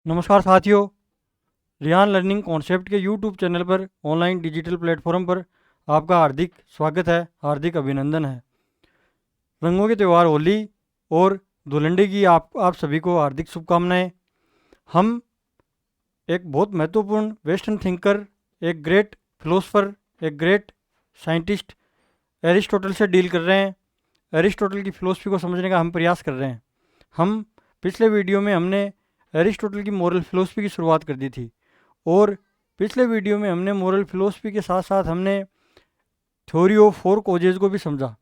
नमस्कार साथियों, Riyan learning concept के यूट्यूब चैनल पर ऑनलाइन डिजिटल प्लेटफॉर्म पर आपका हार्दिक स्वागत है, हार्दिक अभिनंदन है। रंगों के त्यौहार होली और धुलंडी की आप सभी को हार्दिक शुभकामनाएं। हम एक बहुत महत्वपूर्ण वेस्टर्न थिंकर, एक ग्रेट फिलोसफर, एक ग्रेट साइंटिस्ट एरिस्टोटल से डील कर रहे हैं। एरिस्टोटल की फ़िलोसफी को समझने का हम प्रयास कर रहे हैं। हम पिछले वीडियो में हमने एरिस्टोटल की मोरल फिलोसफी की शुरुआत कर दी थी, और पिछले वीडियो में हमने मोरल फिलोसफी के साथ साथ हमने थ्योरी ऑफ फोर कोजेज को भी समझा।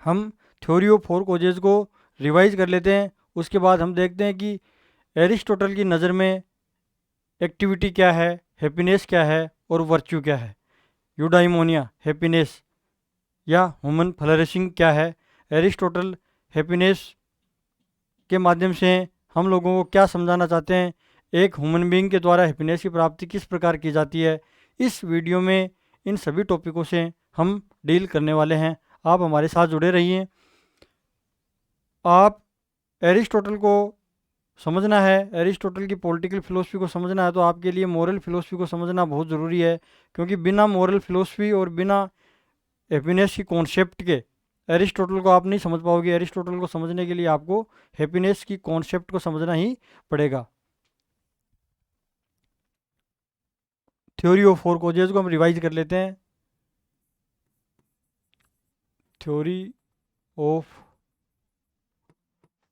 हम थ्योरी ऑफ फोर कोजेज को रिवाइज कर लेते हैं। उसके बाद हम देखते हैं कि एरिस्टोटल की नज़र में एक्टिविटी क्या है, हैप्पीनेस क्या है और वर्च्यू क्या है। यूडाइमोनिया हैप्पीनेस या ह्यूमन फ्लरिशिंग क्या है। एरिस्टोटल हैप्पीनेस के माध्यम से हम लोगों को क्या समझाना चाहते हैं, एक ह्यूमन बीइंग के द्वारा हैप्पीनेस की प्राप्ति किस प्रकार की जाती है। इस वीडियो में इन सभी टॉपिकों से हम डील करने वाले हैं। आप हमारे साथ जुड़े रहिए। आप एरिस्टोटल को समझना है, एरिस्टोटल की पॉलिटिकल फिलोसफी को समझना है, तो आपके लिए मोरल फिलोसफी को समझना बहुत ज़रूरी है। क्योंकि बिना मोरल फिलोसफी और बिना हैप्पीनेस की कॉन्सेप्ट के एरिस्टोटल को आप नहीं समझ पाओगे। एरिस्टोटल को समझने के लिए आपको हैप्पीनेस की कॉन्सेप्ट को समझना ही पड़ेगा। थ्योरी ऑफ फोर कोजेज को हम रिवाइज कर लेते हैं। Theory of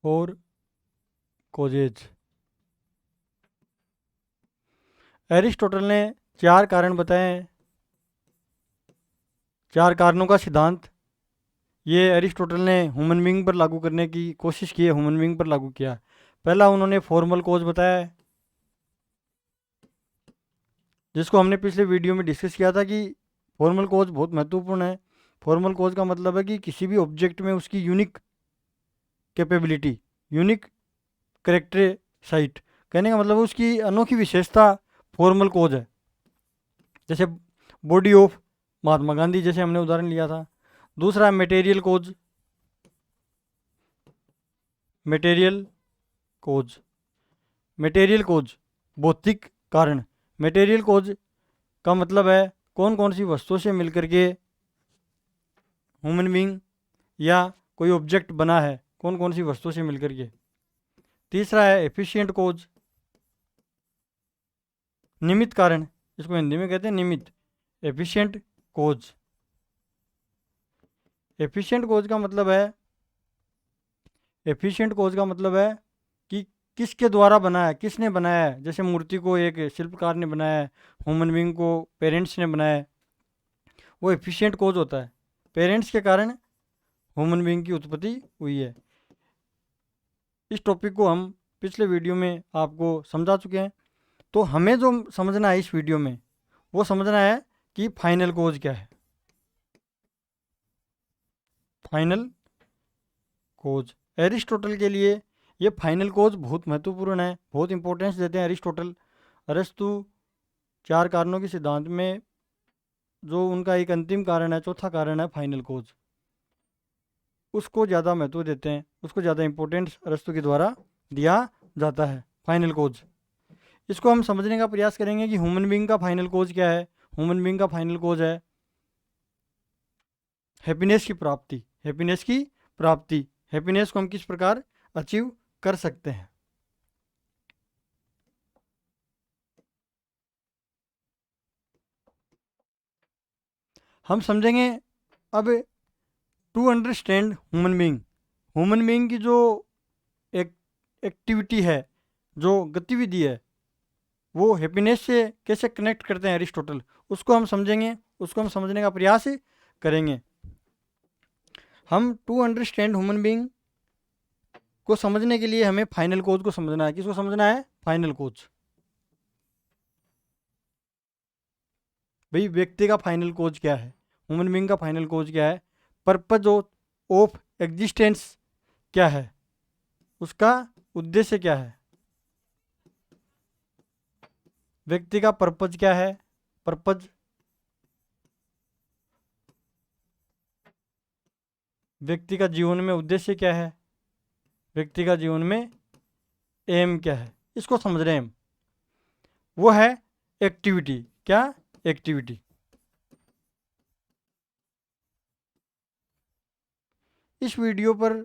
four causes, Aristotle ने चार कारण बताए हैं, चार कारणों का सिद्धांत। ये एरिस्टोटल ने ह्यूमन बीइंग पर लागू करने की कोशिश की है, ह्यूमन बीइंग पर लागू किया। पहला उन्होंने फॉर्मल कोज बताया है, जिसको हमने पिछले वीडियो में डिस्कस किया था कि फॉर्मल कोज बहुत महत्वपूर्ण है। फॉर्मल कोज का मतलब है कि किसी भी ऑब्जेक्ट में उसकी unique capability, unique character site, कहने का मतलब उसकी अनोखी विशेषता फॉर्मल कोज है। जैसे बॉडी ऑफ महात्मा गांधी, जैसे हमने उदाहरण लिया था। दूसरा मटेरियल कोज, मटेरियल कोज, मटेरियल कोज भौतिक कारण। मटेरियल कोज का मतलब है कौन कौन सी वस्तुओं से मिलकर के ह्यूमन बीइंग या कोई ऑब्जेक्ट बना है, कौन कौन सी वस्तुओं से मिलकर के। तीसरा है एफिशिएंट कोज, निमित्त कारण, इसको हिंदी में कहते हैं निमित्त, एफिशिएंट कोज। एफिशिएंट कोज का मतलब है, एफिशिएंट कोज का मतलब है कि किसके द्वारा बना है, किसने बनाया है। जैसे मूर्ति को एक शिल्पकार ने बनाया है, ह्यूमन बीइंग को पेरेंट्स ने बनाया है, वो एफिशिएंट कोज होता है। पेरेंट्स के कारण ह्यूमन बीइंग की उत्पत्ति हुई है। इस टॉपिक को हम पिछले वीडियो में आपको समझा चुके हैं। तो हमें जो समझना है इस वीडियो में, वो समझना है कि फाइनल कोज क्या है। फाइनल कोज एरिस्टोटल के लिए ये फाइनल कोज बहुत महत्वपूर्ण है, बहुत इंपॉर्टेंस देते हैं एरिस्टोटल। अरस्तु चार कारणों के सिद्धांत में जो उनका एक अंतिम कारण है, चौथा कारण है फाइनल कोज, उसको ज़्यादा महत्व देते हैं, उसको ज़्यादा इंपॉर्टेंस अरस्तु के द्वारा दिया जाता है। फाइनल कोज, इसको हम समझने का प्रयास करेंगे कि ह्यूमन बीइंग का फाइनल कोज क्या है। ह्यूमन बीइंग का फाइनल कोज है हैप्पीनेस की प्राप्ति। हैप्पीनेस की प्राप्ति, हैप्पीनेस को हम किस प्रकार अचीव कर सकते हैं। हम समझेंगे अब to understand human being. Human being की जो एक एक्टिविटी है, जो गतिविधि है, वो हैप्पीनेस से कैसे कनेक्ट करते हैं एरिस्टोटल, उसको हम समझेंगे, उसको हम समझने का प्रयास करेंगे। हम टू अंडरस्टैंड ह्यूमन बीइंग को समझने के लिए हमें फाइनल कोज को समझना है। किसको समझना है? फाइनल कोज। भाई व्यक्ति का फाइनल कोज क्या है, ह्यूमन बीइंग का फाइनल कोज क्या है, पर्पज ऑफ एग्जिस्टेंस क्या है, उसका उद्देश्य क्या है। व्यक्ति का पर्पज क्या है, पर्पज, व्यक्ति का जीवन में उद्देश्य क्या है, व्यक्ति का जीवन में एम क्या है। इसको समझ रहे हैं हम, वो है एक्टिविटी। क्या? एक्टिविटी। इस वीडियो पर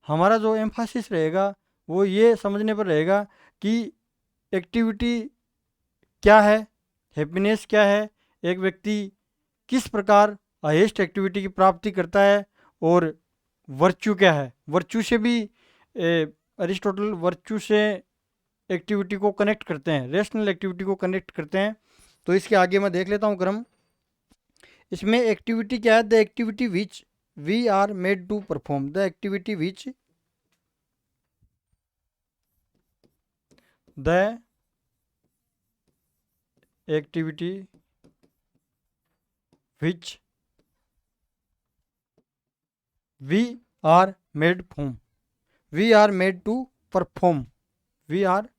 हमारा जो एम्फासिस रहेगा वो ये समझने पर रहेगा कि एक्टिविटी क्या है, हैप्पीनेस क्या है, एक व्यक्ति किस प्रकार हाईएस्ट एक्टिविटी की प्राप्ति करता है, और वर्च्यू क्या है। वर्च्यू से भी अरिस्टोटल वर्च्यू से एक्टिविटी को कनेक्ट करते हैं, रेशनल एक्टिविटी को कनेक्ट करते हैं। तो इसके आगे मैं देख लेता हूँ क्रम। इसमें एक्टिविटी क्या है? The activity which we are made to perform, the activity which the activity which we are made form, we are made to perform, we are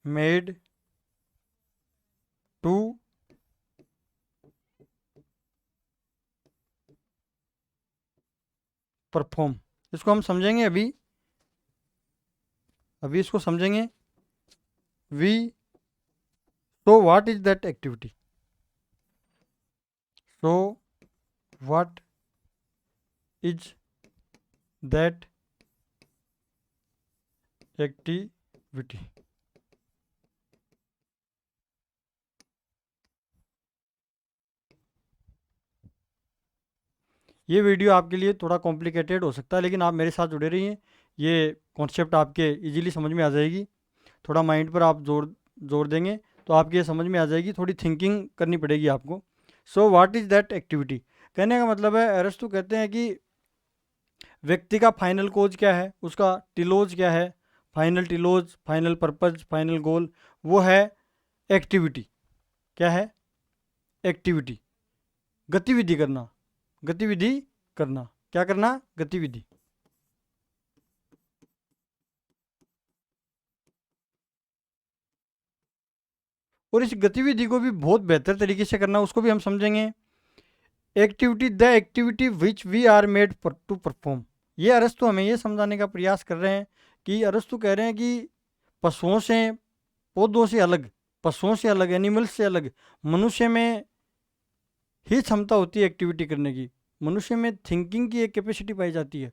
made to perform. इसको हम समझेंगे अभी, इसको समझेंगे। We, so what is that activity? So what is that activity? ये video आपके लिए थोड़ा कॉम्प्लिकेटेड हो सकता है, लेकिन आप मेरे साथ जुड़े रहिए, ये कॉन्सेप्ट आपके इजीली समझ में आ जाएगी। थोड़ा माइंड पर आप जोर देंगे तो आपकी ये समझ में आ जाएगी, थोड़ी थिंकिंग करनी पड़ेगी आपको। So what is that activity, कहने का मतलब है, अरस्तु कहते हैं कि व्यक्ति का फाइनल कोज क्या है, उसका टिलोज क्या है, final telos, final purpose, final goal, वो है एक्टिविटी। क्या है? एक्टिविटी, गतिविधि करना, गतिविधि करना। क्या करना? गतिविधि। और इस गतिविधि को भी बहुत बेहतर तरीके से करना, उसको भी हम समझेंगे। Activity, the activity which we are made to perform. ये अरस्तु हमें ये समझाने का प्रयास कर रहे हैं कि अरस्तु कह रहे हैं कि पशुओं से, पौधों से अलग, पशुओं से अलग, एनिमल्स से अलग मनुष्य में ही क्षमता होती है एक्टिविटी करने की। मनुष्य में थिंकिंग की एक कैपेसिटी पाई जाती है,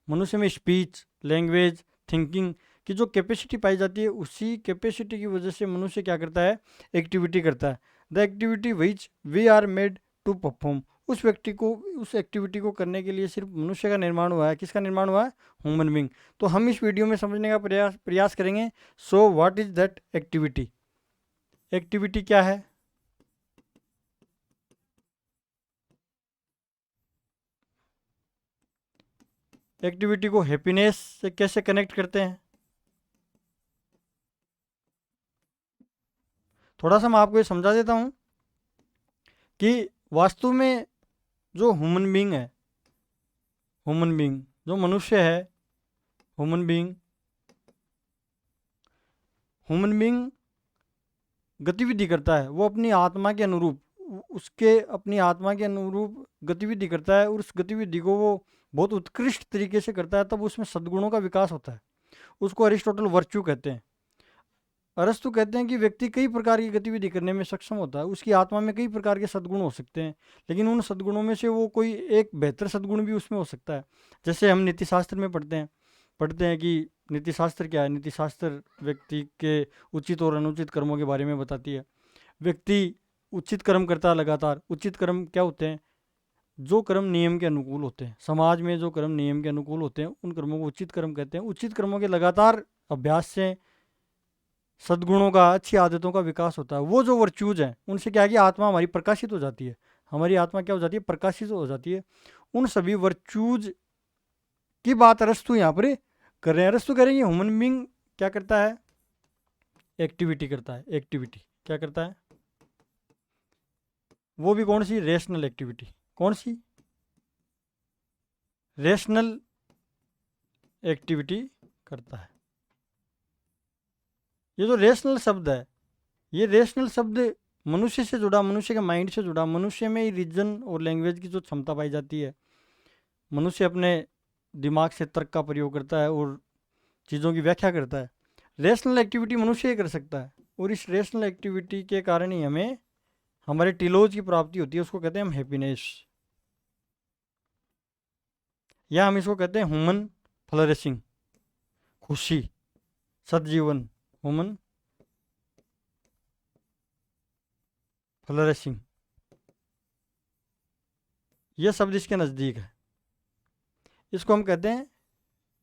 मनुष्य में स्पीच, लैंग्वेज, थिंकिंग की जो कैपेसिटी पाई जाती है, उसी कैपेसिटी की वजह से मनुष्य क्या करता है? एक्टिविटी करता है। The activity which we are made to perform, उस व्यक्ति को, उस एक्टिविटी को करने के लिए सिर्फ मनुष्य का निर्माण हुआ है। किसका निर्माण हुआ है? Human being. तो हम इस वीडियो में समझने का प्रयास करेंगे। So what is that activity, activity क्या है? एक्टिविटी को हैप्पीनेस से कैसे कनेक्ट करते हैं? थोड़ा सा मैं आपको ये समझा देता हूँ कि वास्तु में जो ह्यूमन बींग है, ह्यूमन बींग जो मनुष्य है, ह्यूमन बींग, ह्यूमन बींग गतिविधि करता है, वो अपनी आत्मा के अनुरूप, उसके अपनी आत्मा के अनुरूप गतिविधि करता है, और उस गतिविधि को वो बहुत उत्कृष्ट तरीके से करता है, तब उसमें सद्गुणों का विकास होता है। उसको अरिस्टोटल वर्च्यू कहते हैं। अरस्तु कहते हैं कि व्यक्ति कई प्रकार की गतिविधि करने में सक्षम होता है, उसकी आत्मा में कई प्रकार के सद्गुण हो सकते हैं, लेकिन उन सद्गुणों में से वो कोई एक बेहतर सद्गुण भी उसमें हो सकता है। जैसे हम नीतिशास्त्र में पढ़ते हैं कि नीतिशास्त्र क्या है? नीतिशास्त्र व्यक्ति के उचित और अनुचित कर्मों के बारे में बताती है। व्यक्ति उचित कर्म करता है लगातार। उचित कर्म क्या होते हैं? जो कर्म नियम के अनुकूल होते हैं, समाज में जो कर्म नियम के अनुकूल होते हैं, उन कर्मों को उचित कर्म कहते हैं। उचित कर्मों के लगातार अभ्यास से सद्गुणों का, अच्छी आदतों का विकास होता है। वो जो वर्च्यूज हैं, उनसे क्या है कि आत्मा हमारी प्रकाशित हो जाती है। हमारी आत्मा क्या हो जाती है? प्रकाशित हो जाती है। उन सभी वर्च्यूज की बात अरस्तु यहाँ पर कर रहे हैं। अरस्तु कह रहे हैं ह्यूमन बींग क्या करता है? एक्टिविटी करता है। एक्टिविटी क्या करता है? वो भी कौन सी? Rational activity. कौन सी? रेशनल एक्टिविटी करता है। ये जो रेशनल शब्द है, ये रेशनल शब्द मनुष्य से जुड़ा, मनुष्य के माइंड से जुड़ा, मनुष्य में रीजन और लैंग्वेज की जो क्षमता पाई जाती है, मनुष्य अपने दिमाग से तर्क का प्रयोग करता है और चीज़ों की व्याख्या करता है। रेशनल एक्टिविटी मनुष्य ही कर सकता है, और इस रेशनल एक्टिविटी के कारण ही हमें हमारे टीलोज की प्राप्ति होती है, उसको कहते हैं हम हैप्पीनेस, या हम इसको कहते हैं ह्यूमन फ्लरिशिंग, खुशी, सदजीवन, ह्यूमन फ्लरिशिंग, यह शब्द इसके नज़दीक है। इसको हम कहते हैं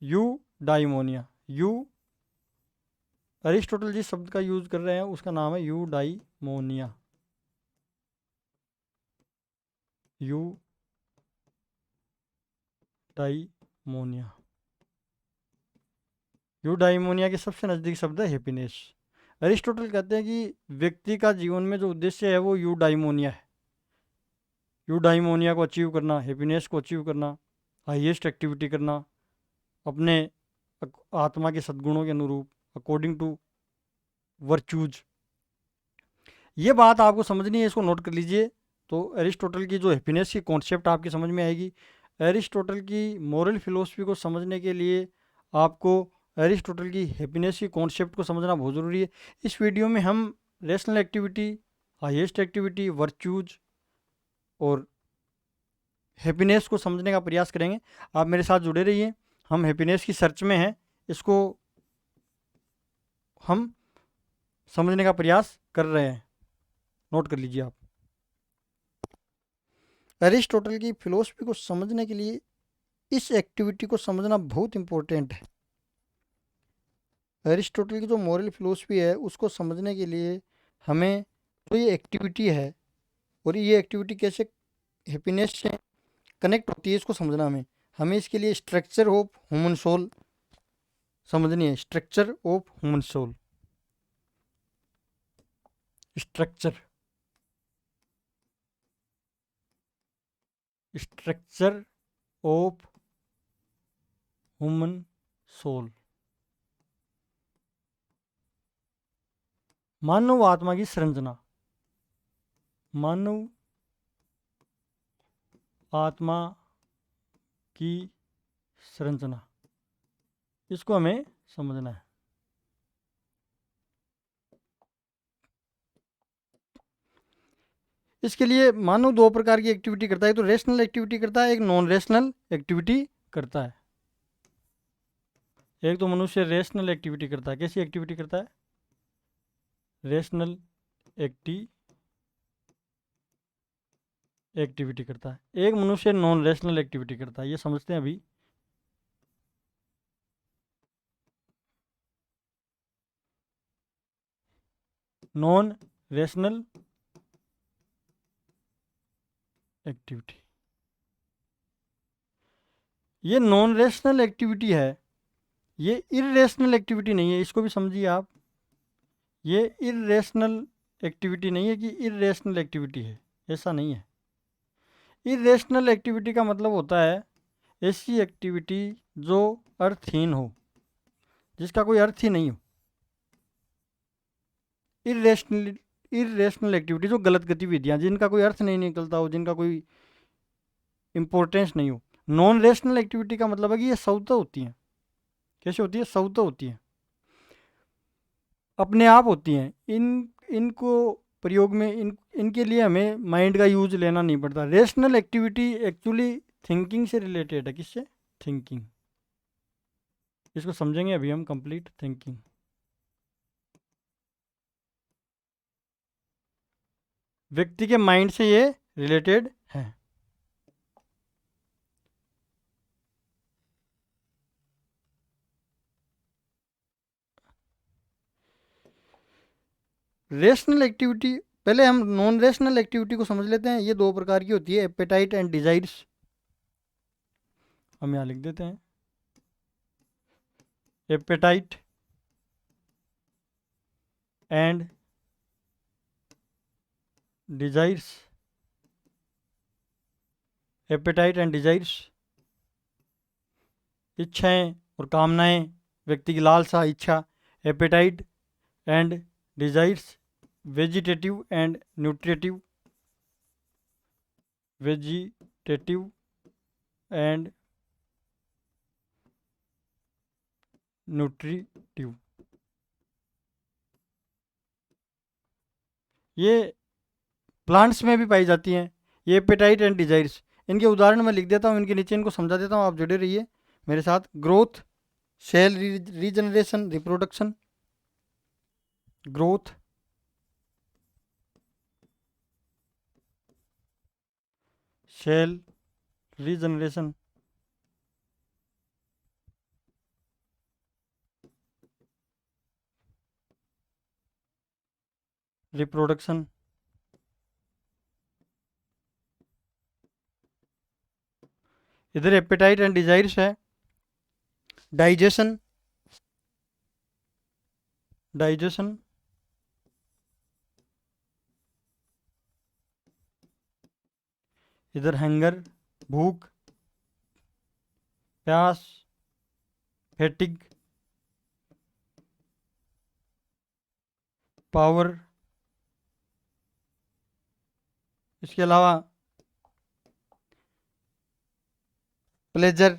यू डाइमोनिया। यू, अरिस्टोटल जिस शब्द का यूज कर रहे हैं उसका नाम है यू डाइमोनिया। यू डाइमोनिया, यू डाइमोनिया के सबसे नज़दीक शब्द है हैप्पीनेस। अरिस्टोटल कहते हैं कि व्यक्ति का जीवन में जो उद्देश्य है वो यू डाइमोनिया है। यू डाइमोनिया को अचीव करना, हैप्पीनेस को अचीव करना, हाईएस्ट एक्टिविटी करना अपने आत्मा के सद्गुणों के अनुरूप, अकॉर्डिंग टू वर्चूज। ये बात आपको समझनी है, इसको नोट कर लीजिए। तो एरिस्टोटल की जो हैप्पीनेस की कॉन्सेप्ट आपकी समझ में आएगी। एरिस्टोटल की मोरल फिलोसफी को समझने के लिए आपको एरिस्टोटल की हैप्पीनेस की कॉन्सेप्ट को समझना बहुत ज़रूरी है। इस वीडियो में हम rational activity, highest activity, virtues और हैप्पीनेस को समझने का प्रयास करेंगे। आप मेरे साथ जुड़े रहिए, हम हैप्पीनेस की सर्च में हैं, इसको हम समझने का प्रयास कर रहे हैं। नोट कर लीजिए आप। एरिस्टोटल की फिलोसफी को समझने के लिए इस एक्टिविटी को समझना बहुत इंपॉर्टेंट है। एरिस्टोटल की जो मॉरल फिलोसफी है उसको समझने के लिए हमें जो ये एक्टिविटी है और ये एक्टिविटी कैसे हैप्पीनेस से कनेक्ट होती है इसको समझना हमें इसके लिए स्ट्रक्चर ऑफ ह्यूमन सोल समझनी है। Structure of human soul, structure structure of human soul, मानव आत्मा की संरचना, मानव आत्मा की संरचना, इसको हमें समझना है। इसके लिए मानव दो प्रकार की एक्टिविटी करता है, तो रेशनल एक्टिविटी करता है, एक नॉन रेशनल एक्टिविटी करता है। एक तो मनुष्य रेशनल एक्टिविटी करता है। कैसी एक्टिविटी करता है? रेशनल एक्टिविटी करता है। एक मनुष्य नॉन रेशनल एक्टिविटी करता है। ये समझते हैं अभी। नॉन रेशनल एक्टिविटी, ये नॉन रेशनल एक्टिविटी है, ये इरेशनल एक्टिविटी नहीं है। इसको भी समझिए आप। ये इरेशनल एक्टिविटी नहीं है कि इरेशनल एक्टिविटी है, ऐसा नहीं है। इरेशनल एक्टिविटी का मतलब होता है ऐसी एक्टिविटी जो अर्थहीन हो, जिसका कोई अर्थ ही नहीं हो। इरेशनल एक्टिविटी जो गलत गतिविधियां, जिनका कोई अर्थ नहीं निकलता हो, जिनका कोई इंपॉर्टेंस नहीं हो। नॉन रेशनल एक्टिविटी का मतलब है कि ये स्वतः होती हैं। कैसे होती है? स्वतः होती हैं, अपने आप होती हैं। इनको प्रयोग में इनके लिए हमें माइंड का यूज लेना नहीं पड़ता। रेशनल एक्टिविटी एक्चुअली थिंकिंग से रिलेटेड है। किससे? थिंकिंग। इसको समझेंगे अभी हम। कंप्लीट थिंकिंग, व्यक्ति के माइंड से ये रिलेटेड है। रेशनल एक्टिविटी, पहले हम नॉन रेशनल एक्टिविटी को समझ लेते हैं। ये दो प्रकार की होती है, एपेटाइट एंड डिजायर्स। हम यहाँ लिख देते हैं appetite and desires. Appetite and desires, इच्छाएं और कामनाएं, व्यक्ति की लालसा, इच्छा। Appetite and desires, vegetative and nutritive, vegetative and nutritive. ये प्लांट्स में भी पाई जाती हैं। ये एपेटाइट एंड डिजायर्स, इनके उदाहरण मैं लिख देता हूँ, इनके नीचे इनको समझा देता हूँ, आप जुड़े रहिए मेरे साथ। Growth, cell regeneration, reproduction. Growth, cell regeneration, reproduction. इधर एपेटाइट एंड डिजायर्स है। Digestion, digestion. इधर हंगर, भूख, प्यास, फैटिग, पावर। इसके अलावा प्लेजर,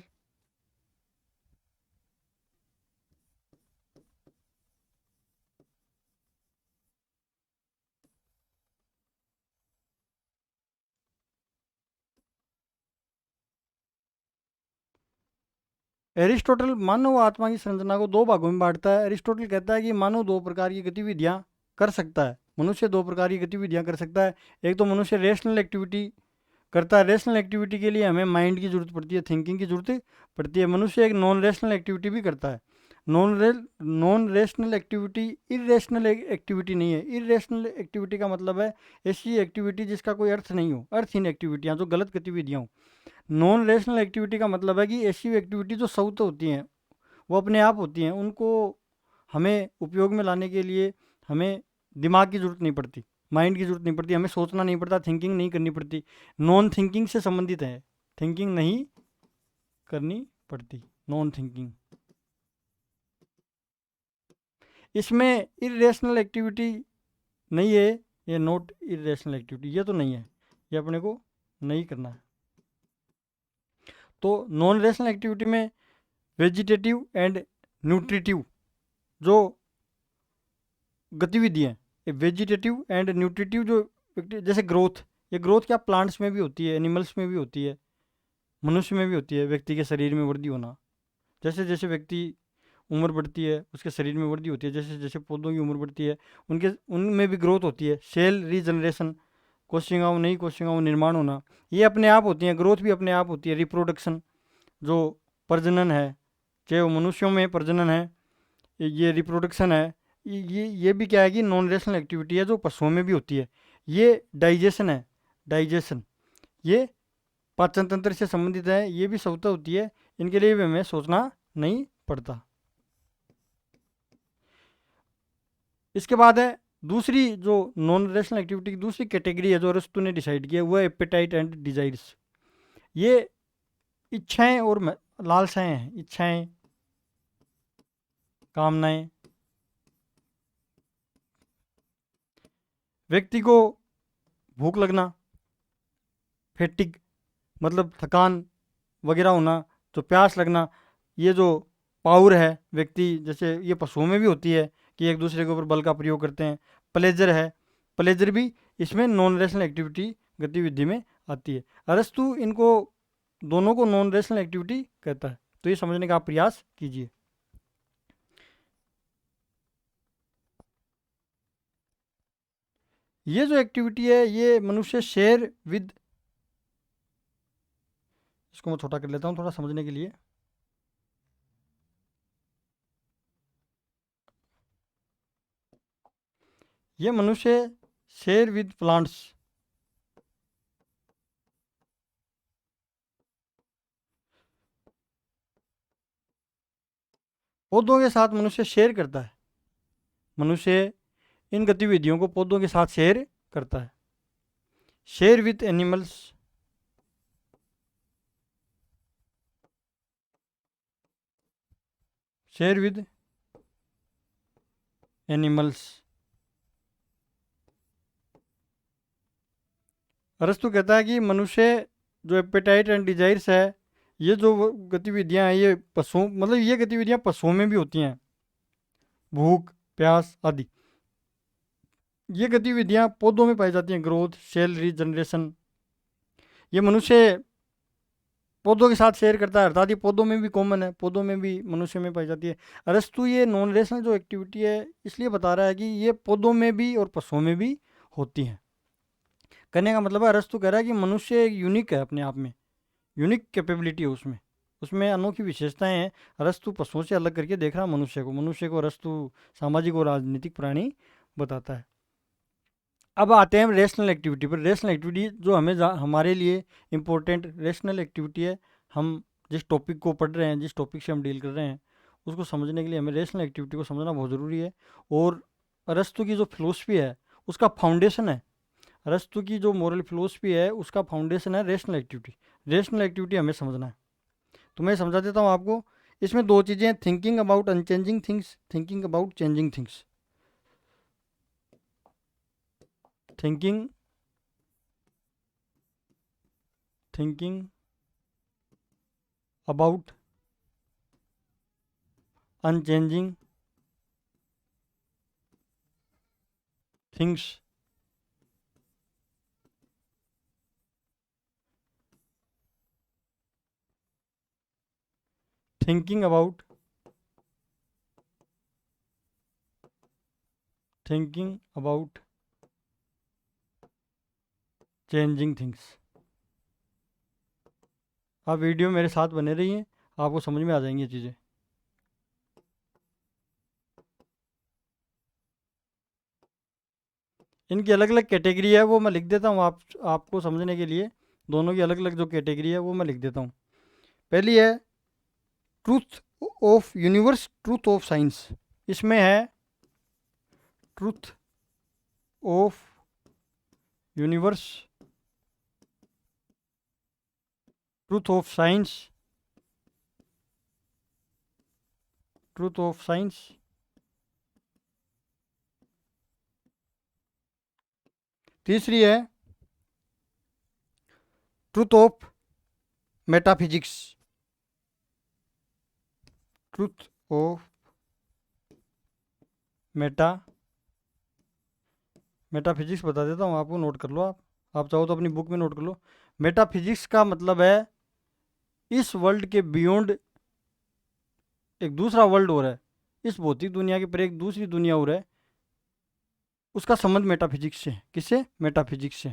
एरिस्टोटल मानव आत्मा की संरचना को दो भागों में बांटता है। एरिस्टोटल कहता है कि मानव दो प्रकार की गतिविधियां कर सकता है। मनुष्य दो प्रकार की गतिविधियां कर सकता है। एक तो मनुष्य रेशनल एक्टिविटी करता है। रेशनल एक्टिविटी के लिए हमें माइंड की जरूरत पड़ती है, थिंकिंग की जरूरत पड़ती है। मनुष्य एक नॉन रेशनल एक्टिविटी भी करता है। Non rational activity irrational activity नहीं है। इरेशनल एक्टिविटी का मतलब है ऐसी एक्टिविटी जिसका कोई अर्थ नहीं हो, अर्थहीन एक्टिविटियाँ, जो गलत गतिविधियाँ हो। नॉन रेशनल एक्टिविटी का मतलब है कि ऐसी एक्टिविटी जो स्वतः होती हैं, वो अपने आप होती हैं, उनको हमें उपयोग में लाने के लिए हमें दिमाग की ज़रूरत नहीं पड़ती, माइंड की ज़रूरत नहीं पड़ती, हमें सोचना नहीं पड़ता, थिंकिंग नहीं करनी पड़ती। नॉन थिंकिंग से संबंधित है, थिंकिंग नहीं करनी पड़ती, नॉन थिंकिंग। इसमें इरेशनल एक्टिविटी नहीं है, ये नॉट इरेशनल एक्टिविटी, ये तो नहीं है, ये अपने को नहीं करना है। तो नॉन रेशनल एक्टिविटी में वेजिटेटिव एंड न्यूट्रिटिव जो गतिविधि हैं, ये वेजिटेटिव एंड न्यूट्रिटिव जो जैसे ग्रोथ, ये ग्रोथ क्या प्लांट्स में भी होती है, एनिमल्स में भी होती है, मनुष्य में भी होती है। व्यक्ति के शरीर में वृद्धि होना, जैसे जैसे व्यक्ति उम्र बढ़ती है उसके शरीर में वृद्धि होती है। जैसे जैसे पौधों की उम्र बढ़ती है उनके उनमें भी ग्रोथ होती है। सेल रीजनरेशन, कोशिकाओं, नई कोशिकाओं निर्माण होना, ये अपने आप होती हैं। ग्रोथ भी अपने आप होती है। रिप्रोडक्शन जो प्रजनन है, चाहे वो मनुष्यों में प्रजनन है, ये रिप्रोडक्शन है, ये भी क्या है कि नॉन रेशनल एक्टिविटी है जो पशुओं में भी होती है। ये डाइजेशन है, डाइजेशन ये पाचन तंत्र से संबंधित है, ये भी स्वतः होती है, इनके लिए भी हमें सोचना नहीं पड़ता। इसके बाद है दूसरी जो नॉन रेशनल एक्टिविटी की दूसरी कैटेगरी है जो अरस्तु ने डिसाइड किया, वो है एपेटाइट एंड डिजायर्स। ये इच्छाएं और लालसाएं हैं। इच्छाएं, कामनाएं। व्यक्ति को भूख लगना, फेटिक मतलब थकान वगैरह होना, तो प्यास लगना, ये जो पावर है व्यक्ति, जैसे ये पशुओं में भी होती है कि एक दूसरे के ऊपर बल का प्रयोग करते हैं। प्लेजर है, प्लेजर भी इसमें नॉन रेशनल एक्टिविटी गतिविधि में आती है। अरस्तु इनको दोनों को नॉन रेशनल एक्टिविटी कहता है। तो ये समझने का आप प्रयास कीजिए। ये जो एक्टिविटी है ये मनुष्य शेयर विद, इसको मैं छोटा कर लेता हूँ थोड़ा समझने के लिए। ये मनुष्य शेयर विद प्लांट्स, पौधों के साथ मनुष्य शेयर करता है। मनुष्य इन गतिविधियों को पौधों के साथ शेयर करता है। Share with animals, share with animals. अरस्तु कहता है कि मनुष्य जो एपेटाइट एंड डिजायर्स है ये जो गतिविधियां हैं ये पशुओं, मतलब ये गतिविधियां पशुओं में भी होती हैं, भूख प्यास आदि। ये गतिविधियां पौधों में पाई जाती हैं, ग्रोथ सेल रीजनरेशन। ये मनुष्य पौधों के साथ शेयर करता है, अर्थात ये पौधों में भी कॉमन है, पौधों में भी मनुष्य में पाई जाती है। अरस्तु ये नॉन रेशनल जो एक्टिविटी है इसलिए बता रहा है कि ये पौधों में भी और पशुओं में भी होती हैं। कहने का मतलब है, अरस्तु कह रहा है कि मनुष्य यूनिक है, अपने आप में यूनिक कैपेबिलिटी है उसमें, उसमें अनोखी विशेषताएं हैं। अरस्तु पशुओं से अलग करके देख रहा है मनुष्य को अरस्तु सामाजिक और राजनीतिक प्राणी बताता है। अब आते हैं रेशनल एक्टिविटी पर। रेशनल एक्टिविटी जो हमारे लिए इम्पोर्टेंट रेशनल एक्टिविटी है, हम जिस टॉपिक को पढ़ रहे हैं, जिस टॉपिक से हम डील कर रहे हैं, उसको समझने के लिए हमें रेशनल एक्टिविटी को समझना बहुत ज़रूरी है। और अरस्तु की जो फिलोसफी है उसका फाउंडेशन है, अरस्तु की जो मॉरल फिलोसफी है उसका फाउंडेशन है रेशनल एक्टिविटी। रेशनल एक्टिविटी हमें समझना है, तो मैं समझा देता हूँ आपको। इसमें दो चीज़ें हैं, thinking about unchanging things, thinking about changing things. Thinking thinking about unchanging things. Thinking about thinking about changing things. आप वीडियो मेरे साथ बने रहिए, आपको समझ में आ जाएंगी ये चीज़ें। इनकी अलग अलग कैटेगरी है, वो मैं लिख देता हूँ आपको समझने के लिए। दोनों की अलग अलग जो कैटेगरी है वो मैं लिख देता हूँ। पहली है truth of universe, truth of science. इसमें है truth of universe, truth of science, truth of science. तीसरी है truth of metaphysics, truth of metaphysics बता देता हूँ आपको, नोट कर लो आप चाहो तो अपनी बुक में नोट कर लो। मेटाफिजिक्स का मतलब है इस वर्ल्ड के बियॉन्ड एक दूसरा वर्ल्ड हो रहा है, इस भौतिक दुनिया के पर एक दूसरी दुनिया हो रहा है, उसका संबंध मेटाफिजिक्स से। किससे? मेटाफिजिक्स से।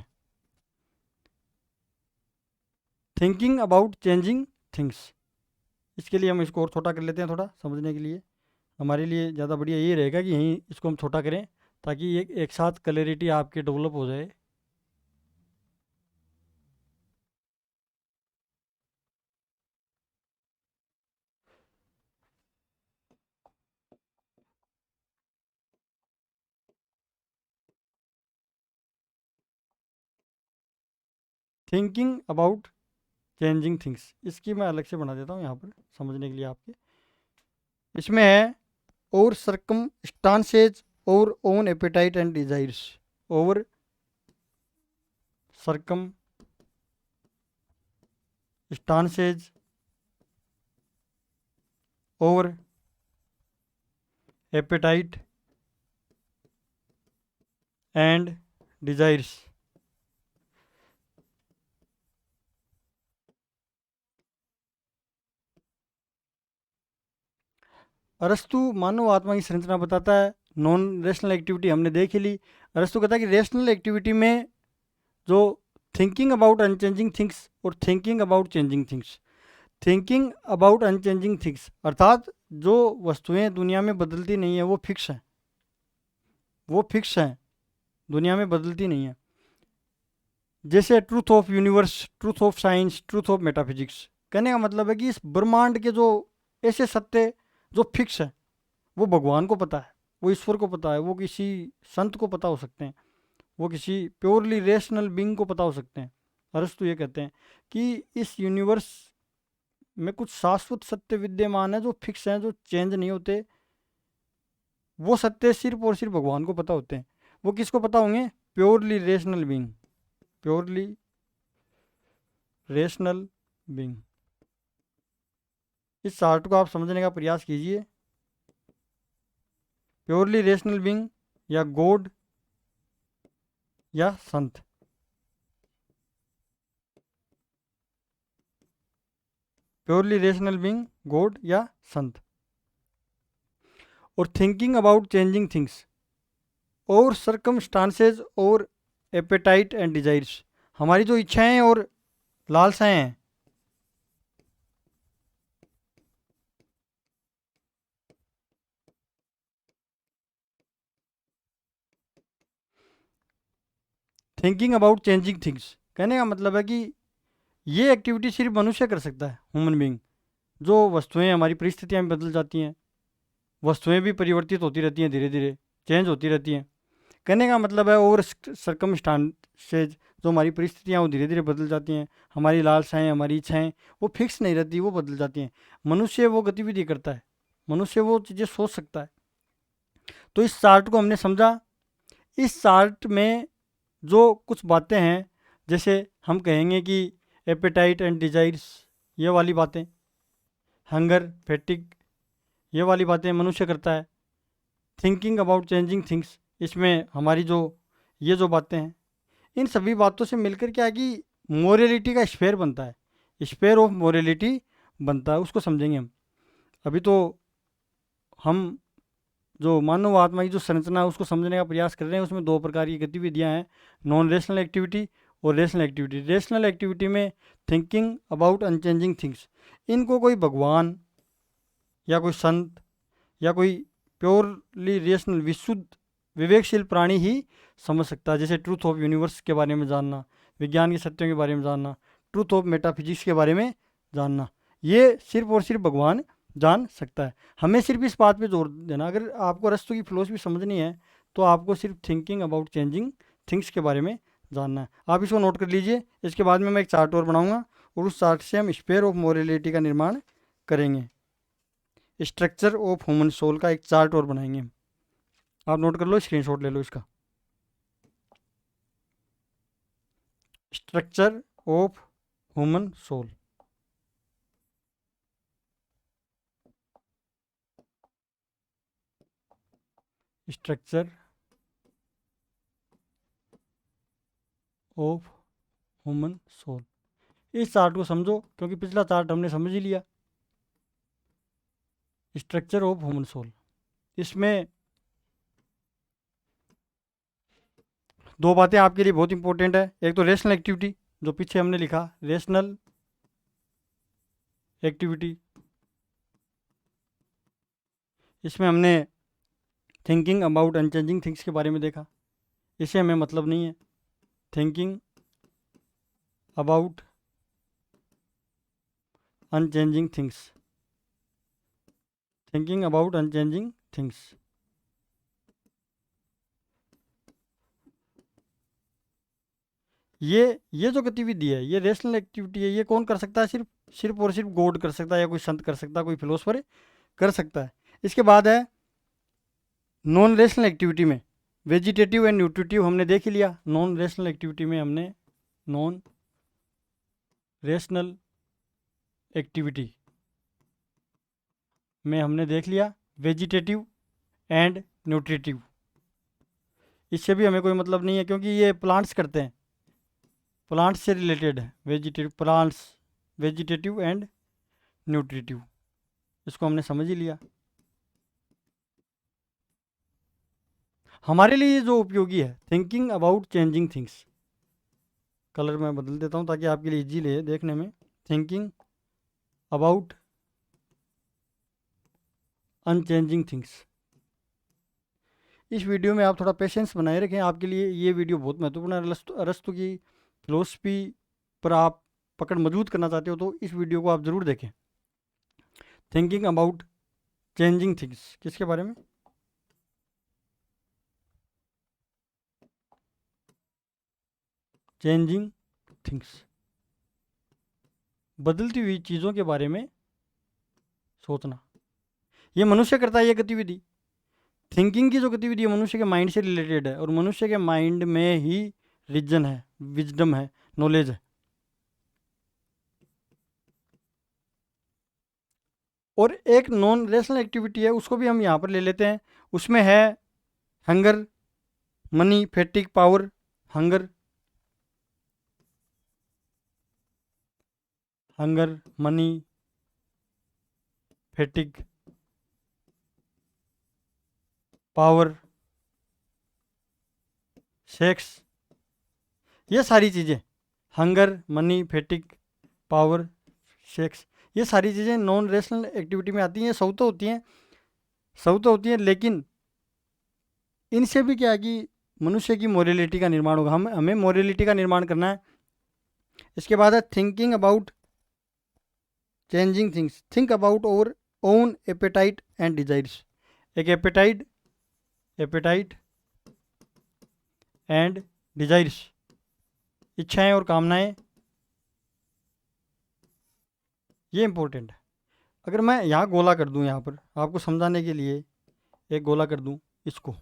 थिंकिंग अबाउट चेंजिंग थिंग्स, इसके लिए हम इसको और छोटा कर लेते हैं थोड़ा समझने के लिए। हमारे लिए ज़्यादा बढ़िया ये रहेगा कि यहीं इसको हम छोटा करें, ताकि एक साथ क्लैरिटी आपके डेवलप हो जाए। थिंकिंग अबाउट चेंजिंग थिंग्स, इसकी मैं अलग से बना देता हूँ यहाँ पर समझने के लिए आपके। इसमें है और सर्कमस्टांसेज और ओन एपेटाइट एंड डिजायर्स, और सर्कमस्टांसेज और एपेटाइट एंड डिजायर्स। अरस्तु मानव आत्मा की संरचना बताता है। नॉन रेशनल एक्टिविटी हमने देख ही ली। अरस्तु कहता है कि रेशनल एक्टिविटी में जो थिंकिंग अबाउट अनचेंजिंग थिंग्स और thinking about changing things, thinking about unchanging things अर्थात जो वस्तुएं दुनिया में बदलती नहीं है वो फिक्स है, वो फिक्स है, दुनिया में बदलती नहीं है। जैसे truth of universe, truth of science, truth of metaphysics. कहने का मतलब है कि इस ब्रह्मांड के जो ऐसे सत्य जो फिक्स है, वो भगवान को पता है, वो ईश्वर को पता है, वो किसी संत को पता हो सकते हैं, वो किसी प्योरली रेशनल बीइंग को पता हो सकते हैं। अरस्तु ये कहते हैं कि इस यूनिवर्स में कुछ शाश्वत सत्य विद्यमान है जो फिक्स हैं, जो चेंज नहीं होते। वो सत्य सिर्फ और सिर्फ भगवान को पता होते हैं। वो किसको पता होंगे? Purely rational being, purely rational being. इस चार्ट को आप समझने का प्रयास कीजिए। प्योरली रेशनल बीइंग या गॉड या संत। प्योरली रेशनल बीइंग, गॉड या संत। और थिंकिंग अबाउट चेंजिंग थिंग्स और सर्कमस्टांसेस और एपेटाइट एंड डिजायर्स। हमारी जो इच्छाएं और लालसाएं हैं, थिंकिंग अबाउट चेंजिंग थिंग्स कहने का मतलब है कि ये एक्टिविटी सिर्फ मनुष्य कर सकता है, ह्यूमन बीइंग। जो वस्तुएं, हमारी परिस्थितियां भी बदल जाती हैं, वस्तुएं भी परिवर्तित होती रहती हैं, धीरे धीरे चेंज होती रहती हैं। कहने का मतलब है और सर्कमस्टांसेज, जो हमारी परिस्थितियाँ वो धीरे धीरे बदल जाती हैं। हमारी लालसाएं, हमारी इच्छाएं वो फिक्स नहीं रहती, वो बदल जाती हैं। मनुष्य वो गतिविधि करता है, मनुष्य वो चीज़ें सोच सकता है। तो इस चार्ट को हमने समझा। इस चार्ट में जो कुछ बातें हैं, जैसे हम कहेंगे कि एपेटाइट एंड डिजायर्स, ये वाली बातें, हंगर, फैटिग, ये वाली बातें मनुष्य करता है। थिंकिंग अबाउट चेंजिंग थिंग्स, इसमें हमारी जो ये जो बातें हैं, इन सभी बातों से मिलकर क्या है कि मोरलिटी का स्फेयर बनता है, स्फेयर ऑफ मोरलिटी बनता है। उसको समझेंगे हम। अभी तो हम जो मानव आत्मा की जो संरचना है उसको समझने का प्रयास कर रहे हैं। उसमें दो प्रकार की गतिविधियां हैं, नॉन रेशनल एक्टिविटी और रेशनल एक्टिविटी। रेशनल एक्टिविटी में थिंकिंग अबाउट अनचेंजिंग थिंग्स, इनको कोई भगवान या कोई संत या कोई प्योरली रेशनल विशुद्ध विवेकशील प्राणी ही समझ सकता है। जैसे ट्रूथ ऑफ यूनिवर्स के बारे में जानना, विज्ञान के सत्यों के बारे में जानना, ट्रूथ ऑफ मेटाफिजिक्स के बारे में जानना, ये सिर्फ और सिर्फ भगवान जान सकता है। हमें सिर्फ इस बात पे जोर देना, अगर आपको अरस्तू की फिलोसफी समझनी है तो आपको सिर्फ थिंकिंग अबाउट चेंजिंग थिंग्स के बारे में जानना है। आप इसको नोट कर लीजिए। इसके बाद में मैं एक चार्ट और बनाऊंगा और उस चार्ट से हम स्पेयर ऑफ मोरलिटी का निर्माण करेंगे। स्ट्रक्चर ऑफ ह्यूमन सोल का एक चार्ट और बनाएंगे। आप नोट कर लो, स्क्रीनशॉट ले लो इसका। Structure of human soul. Structure of human soul. इस चार्ट को समझो, क्योंकि पिछला चार्ट हमने समझ ही लिया। स्ट्रक्चर ऑफ ह्यूमन सोल, इसमें दो बातें आपके लिए बहुत इंपॉर्टेंट है। एक तो रेशनल एक्टिविटी, जो पीछे हमने लिखा, रेशनल एक्टिविटी। इसमें हमने थिंकिंग अबाउट अनचेंजिंग थिंग्स के बारे में देखा। इसे हमें मतलब नहीं है। Thinking about unchanging things, thinking about unchanging things. ये जो गतिविधि है, ये रेशनल एक्टिविटी है। ये कौन कर सकता है? सिर्फ सिर्फ और सिर्फ गॉड कर सकता है, या कोई संत कर सकता है, कोई फिलोसफर कर सकता है। इसके बाद है नॉन रेशनल एक्टिविटी में वेजिटेटिव एंड न्यूट्रिटिव, हमने देख ही लिया। नॉन रेशनल एक्टिविटी में हमने नॉन रेशनल एक्टिविटी में हमने देख लिया वेजिटेटिव एंड न्यूट्रिटिव। इससे भी हमें कोई मतलब नहीं है, क्योंकि ये प्लांट्स करते हैं, प्लांट्स से रिलेटेड है। Vegetative plants, vegetative and nutritive, इसको हमने समझ ही लिया। हमारे लिए जो उपयोगी है, thinking about changing things. Colour मैं बदल देता हूँ ताकि आपके लिए इजी ले देखने में। Thinking about unchanging things. इस वीडियो में आप थोड़ा पेशेंस बनाए रखें, आपके लिए ये वीडियो बहुत महत्वपूर्ण है। अरस्तु की फिलोसफी पर आप पकड़ मजबूत करना चाहते हो तो इस वीडियो को आप ज़रूर देखें। थिंकिंग अबाउट चेंजिंग थिंग्स किसके बारे में? चेंजिंग थिंग्स, बदलती हुई चीज़ों के बारे में सोचना। ये मनुष्य करता है ये गतिविधि। थिंकिंग की जो गतिविधि है मनुष्य के माइंड से रिलेटेड है, और मनुष्य के माइंड में ही रीजन है, विजडम है, नॉलेज है। और एक नॉन रेशनल एक्टिविटी है, उसको भी हम यहाँ पर ले लेते हैं। उसमें है hunger, money, फैटिक, power. Hunger, hunger, money, फैटिक, power, sex, ये सारी चीज़ें, हंगर, मनी, फैटिक, पावर, सेक्स, ये सारी चीज़ें नॉन रेशनल एक्टिविटी में आती हैं। सब तो होती हैं, सब तो होती हैं, लेकिन इनसे भी क्या है कि मनुष्य की मोरलिटी का निर्माण होगा। हमें मोरलिटी का निर्माण करना है। इसके बाद है thinking about changing things. Think about over own appetite and desires. एक एपेटाइट, एपेटाइट एंड डिजायर्स, इच्छाएं और कामनाएं, ये इंपॉर्टेंट है। अगर मैं यहाँ गोला कर दूँ, यहाँ पर आपको समझाने के लिए एक गोला कर दूँ, इसको,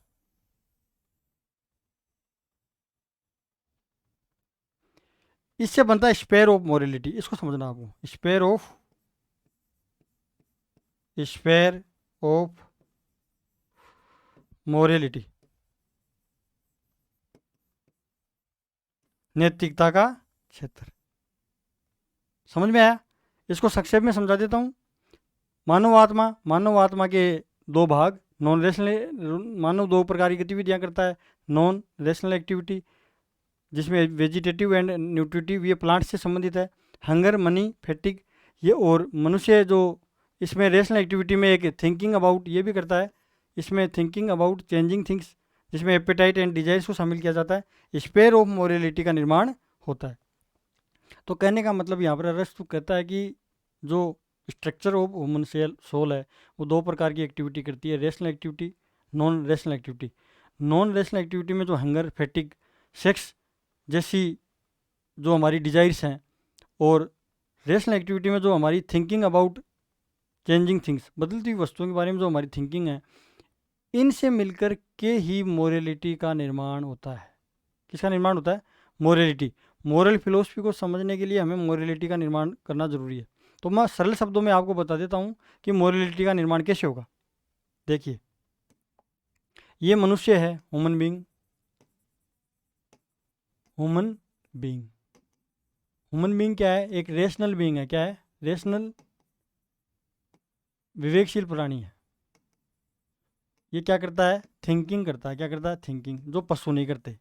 इससे बनता है स्पेयर ऑफ मोरलिटी। इसको समझना आपको, sphere of, sphere of morality, नैतिकता का क्षेत्र। समझ में आया? इसको संक्षेप में समझा देता हूँ। मानव आत्मा, मानव आत्मा के दो भाग, नॉन रेशनल, मानव दो प्रकार की गतिविधियाँ करता है। नॉन रेशनल एक्टिविटी, जिसमें वेजिटेटिव एंड न्यूट्रिटिव, ये प्लांट से संबंधित है। हंगर, मनी, फैटिक, ये, और मनुष्य जो इसमें रेशनल एक्टिविटी में एक थिंकिंग अबाउट, ये भी करता है। इसमें थिंकिंग अबाउट चेंजिंग थिंग्स, जिसमें एपेटाइट एंड डिजायर्स को शामिल किया जाता है। स्पेयर ऑफ मोरलिटी का निर्माण होता है। तो कहने का मतलब यहाँ पर अरस्तु कहता है कि जो स्ट्रक्चर ऑफ ह्यूमन सोल है, वो दो प्रकार की एक्टिविटी करती है, rational activity, non rational activity. Non rational activity में जो हंगर, फैटिक, सेक्स जैसी जो हमारी डिजायर्स हैं, और रेशनल एक्टिविटी में जो हमारी थिंकिंग अबाउट चेंजिंग थिंग्स, बदलती हुई वस्तुओं के बारे में जो हमारी थिंकिंग है, इनसे मिलकर के ही मोरलिटी का निर्माण होता है। किसका निर्माण होता है? मोरलिटी। मोरल फिलोसफी को समझने के लिए हमें मोरलिटी का निर्माण करना जरूरी है। तो मैं सरल शब्दों में आपको बता देता हूँ कि मोरलिटी का निर्माण कैसे होगा। देखिए, ये मनुष्य है, human being, human being. Human being क्या है? एक रेशनल बीइंग है। क्या है? रेशनल, विवेकशील प्राणी है। ये क्या करता है? थिंकिंग करता है। क्या करता है? थिंकिंग, जो पशु नहीं करते।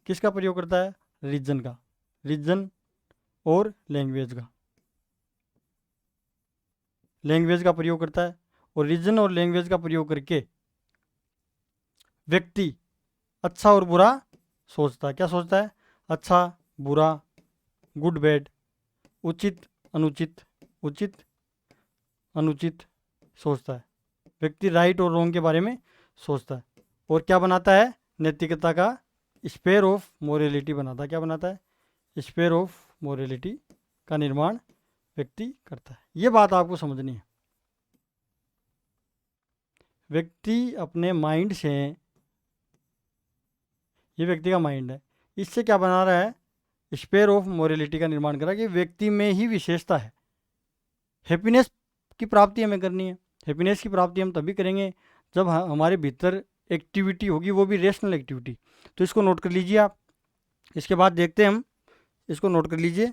किसका प्रयोग करता है? रीजन का, रीजन और लैंग्वेज का, लैंग्वेज का प्रयोग करता है। और रीजन और लैंग्वेज का प्रयोग करके व्यक्ति अच्छा और बुरा सोचता है। क्या सोचता है? अच्छा, बुरा, गुड, बैड, उचित, अनुचित, उचित, अनुचित सोचता है। व्यक्ति राइट और रॉन्ग के बारे में सोचता है। और क्या बनाता है? नैतिकता का स्पेयर ऑफ मोरलिटी बनाता है। क्या बनाता है? स्पेयर ऑफ मोरलिटी का निर्माण व्यक्ति करता है। ये बात आपको समझनी है। व्यक्ति अपने माइंड से, ये व्यक्ति का माइंड है, इससे क्या बना रहा है? स्पेयर ऑफ मोरलिटी का निर्माण कर रहा है कि व्यक्ति में ही विशेषता है। हैप्पीनेस की प्राप्ति हमें करनी है। हैप्पीनेस की प्राप्ति हम तभी करेंगे जब हमारे भीतर एक्टिविटी होगी, वो भी रेशनल एक्टिविटी। तो इसको नोट कर लीजिए आप। इसके बाद देखते हैं हम, इसको नोट कर लीजिए,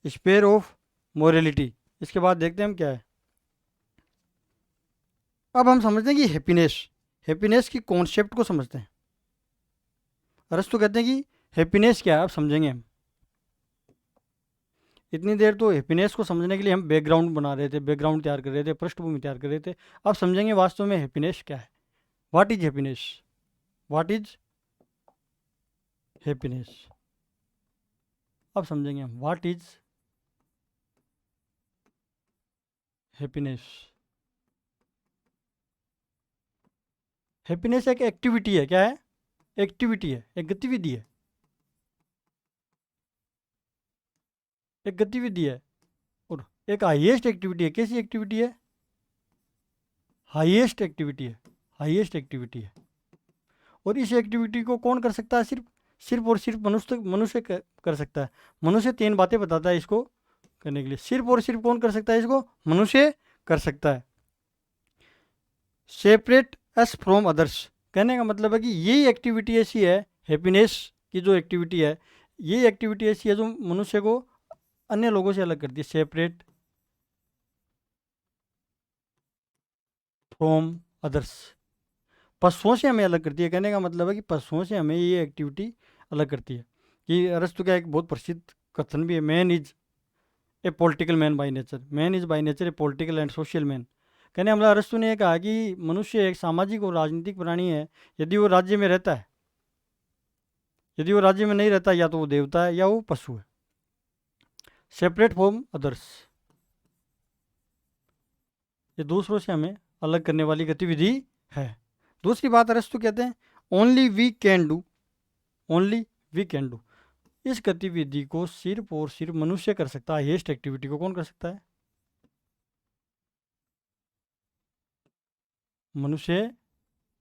स्पेयर ऑफ मोरलिटी। इसके बाद देखते हैं हम क्या है। अब हम समझते हैं कि हैप्पीनेस, हैप्पीनेस की कॉन्सेप्ट को समझते हैं। अरस्तु कहते हैं कि हैप्पीनेस क्या है, अब समझेंगे हम। इतनी देर तो हैप्पीनेस को समझने के लिए हम बैकग्राउंड बना रहे थे, बैकग्राउंड तैयार कर रहे थे, पृष्ठभूमि तैयार कर रहे थे। अब समझेंगे वास्तव में हैप्पीनेस क्या है। What is happiness? What is happiness? अब समझेंगे हम व्हाट इज हैप्पीनेस। हैप्पीनेस एक एक्टिविटी है। क्या है? एक्टिविटी है, एक गतिविधि है, एक गतिविधि है, और एक हाईएस्ट एक्टिविटी है। कैसी एक्टिविटी है? हाईएस्ट एक्टिविटी है, हाईएस्ट एक्टिविटी है। और इस एक्टिविटी को कौन कर सकता है? सिर्फ, सिर्फ और सिर्फ मनुष्य, मनुष्य कर सकता है। मनुष्य तीन बातें बताता है इसको करने के लिए। सिर्फ और सिर्फ कौन कर सकता है इसको? मनुष्य कर सकता है। सेपरेट अस फ्रॉम अदर्स, कहने का मतलब है कि यही एक्टिविटी ऐसी है, हैप्पीनेस की जो एक्टिविटी है, ये एक्टिविटी ऐसी है जो मनुष्य को अन्य लोगों से अलग करती है। सेपरेट फ्रॉम अदर्स, पशुओं से हमें अलग करती है। कहने का मतलब है कि पशुओं से हमें ये एक्टिविटी अलग करती है। कि अरस्तु का एक बहुत प्रसिद्ध कथन भी है, man is a political man by nature, man is by nature A political and social man. कहने मतलब अरस्तु ने यह कहा कि मनुष्य एक सामाजिक और राजनीतिक प्राणी है यदि वो राज्य में रहता है। यदि वो राज्य में नहीं रहता, या तो वो देवता है या वो पशु है। सेपरेट फ्रॉम अदर्स, ये दूसरों से हमें अलग करने वाली गतिविधि है। दूसरी बात अरस्तु कहते हैं only we can do, only we can do, इस गतिविधि को सिर्फ और सिर्फ मनुष्य कर सकता है। हाईएस्ट एक्टिविटी को कौन कर सकता है? मनुष्य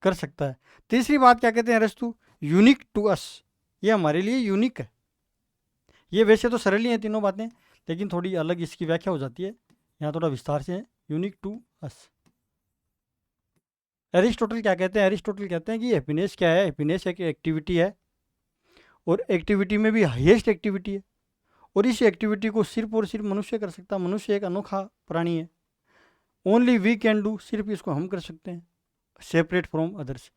कर सकता है। तीसरी बात क्या कहते हैं अरस्तु? यूनिक टू अस, ये हमारे लिए यूनिक है। ये वैसे तो सरल ही हैं तीनों बातें, लेकिन थोड़ी अलग इसकी व्याख्या हो जाती है, यहाँ थोड़ा विस्तार से है। Unique to us. एरिस्टोटल क्या कहते हैं? एरिस्टोटल कहते हैं कि हैप्पीनेस क्या है? हैप्पीनेस एक एक्टिविटी है, और एक्टिविटी में भी हाईएस्ट एक्टिविटी है, और इस एक्टिविटी को सिर्फ और सिर्फ मनुष्य कर सकता है। मनुष्य एक अनोखा प्राणी है। ओनली वी कैन डू, सिर्फ इसको हम कर सकते हैं। सेपरेट फ्रॉम अदर्स,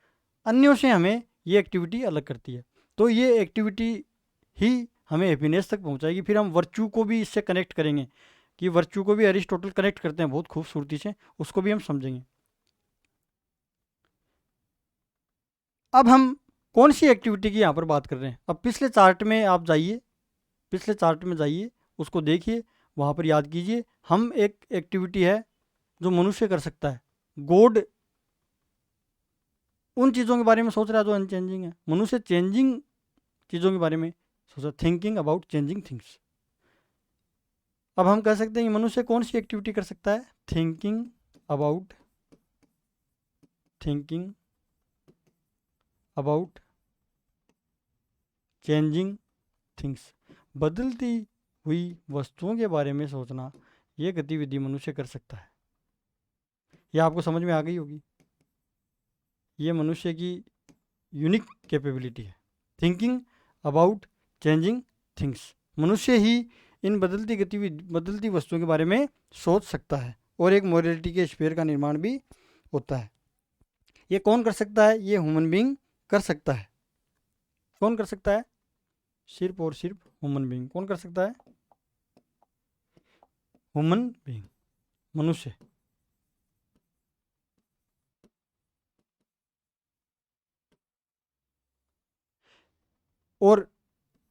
अन्यों से हमें ये एक्टिविटी अलग करती है। तो ये एक्टिविटी ही हमें हैप्पीनेस तक पहुंचाएगी। फिर हम वर्च्यू को भी इससे कनेक्ट करेंगे, कि वर्च्यू को भी एरिस्टोटल कनेक्ट करते हैं बहुत खूबसूरती से, उसको भी हम समझेंगे। अब हम कौन सी एक्टिविटी की यहाँ पर बात कर रहे हैं? अब पिछले चार्ट में आप जाइए, पिछले चार्ट में जाइए, उसको देखिए, वहाँ पर याद कीजिए। हम एक एक्टिविटी है जो मनुष्य कर सकता है। गॉड उन चीज़ों के बारे में सोच रहा है जो अनचेंजिंग है, मनुष्य चेंजिंग चीज़ों के बारे में सोच रहा, थिंकिंग अबाउट चेंजिंग थिंग्स। अब हम कह सकते हैं कि मनुष्य कौन सी एक्टिविटी कर सकता है? थिंकिंग अबाउट चेंजिंग थिंग्स, बदलती हुई वस्तुओं के बारे में सोचना, ये गतिविधि मनुष्य कर सकता है। यह आपको समझ में आ गई होगी। ये मनुष्य की यूनिक कैपेबिलिटी है, थिंकिंग अबाउट चेंजिंग थिंग्स। मनुष्य ही इन बदलती वस्तुओं के बारे में सोच सकता है, और एक मोरालिटी के स्फीयर का निर्माण भी होता है। ये कौन कर सकता है? ये ह्यूमन बीइंग कर सकता है। कौन कर सकता है? सिर्फ और सिर्फ ह्यूमन बीइंग। कौन कर सकता है? ह्यूमन बीइंग, मनुष्य। और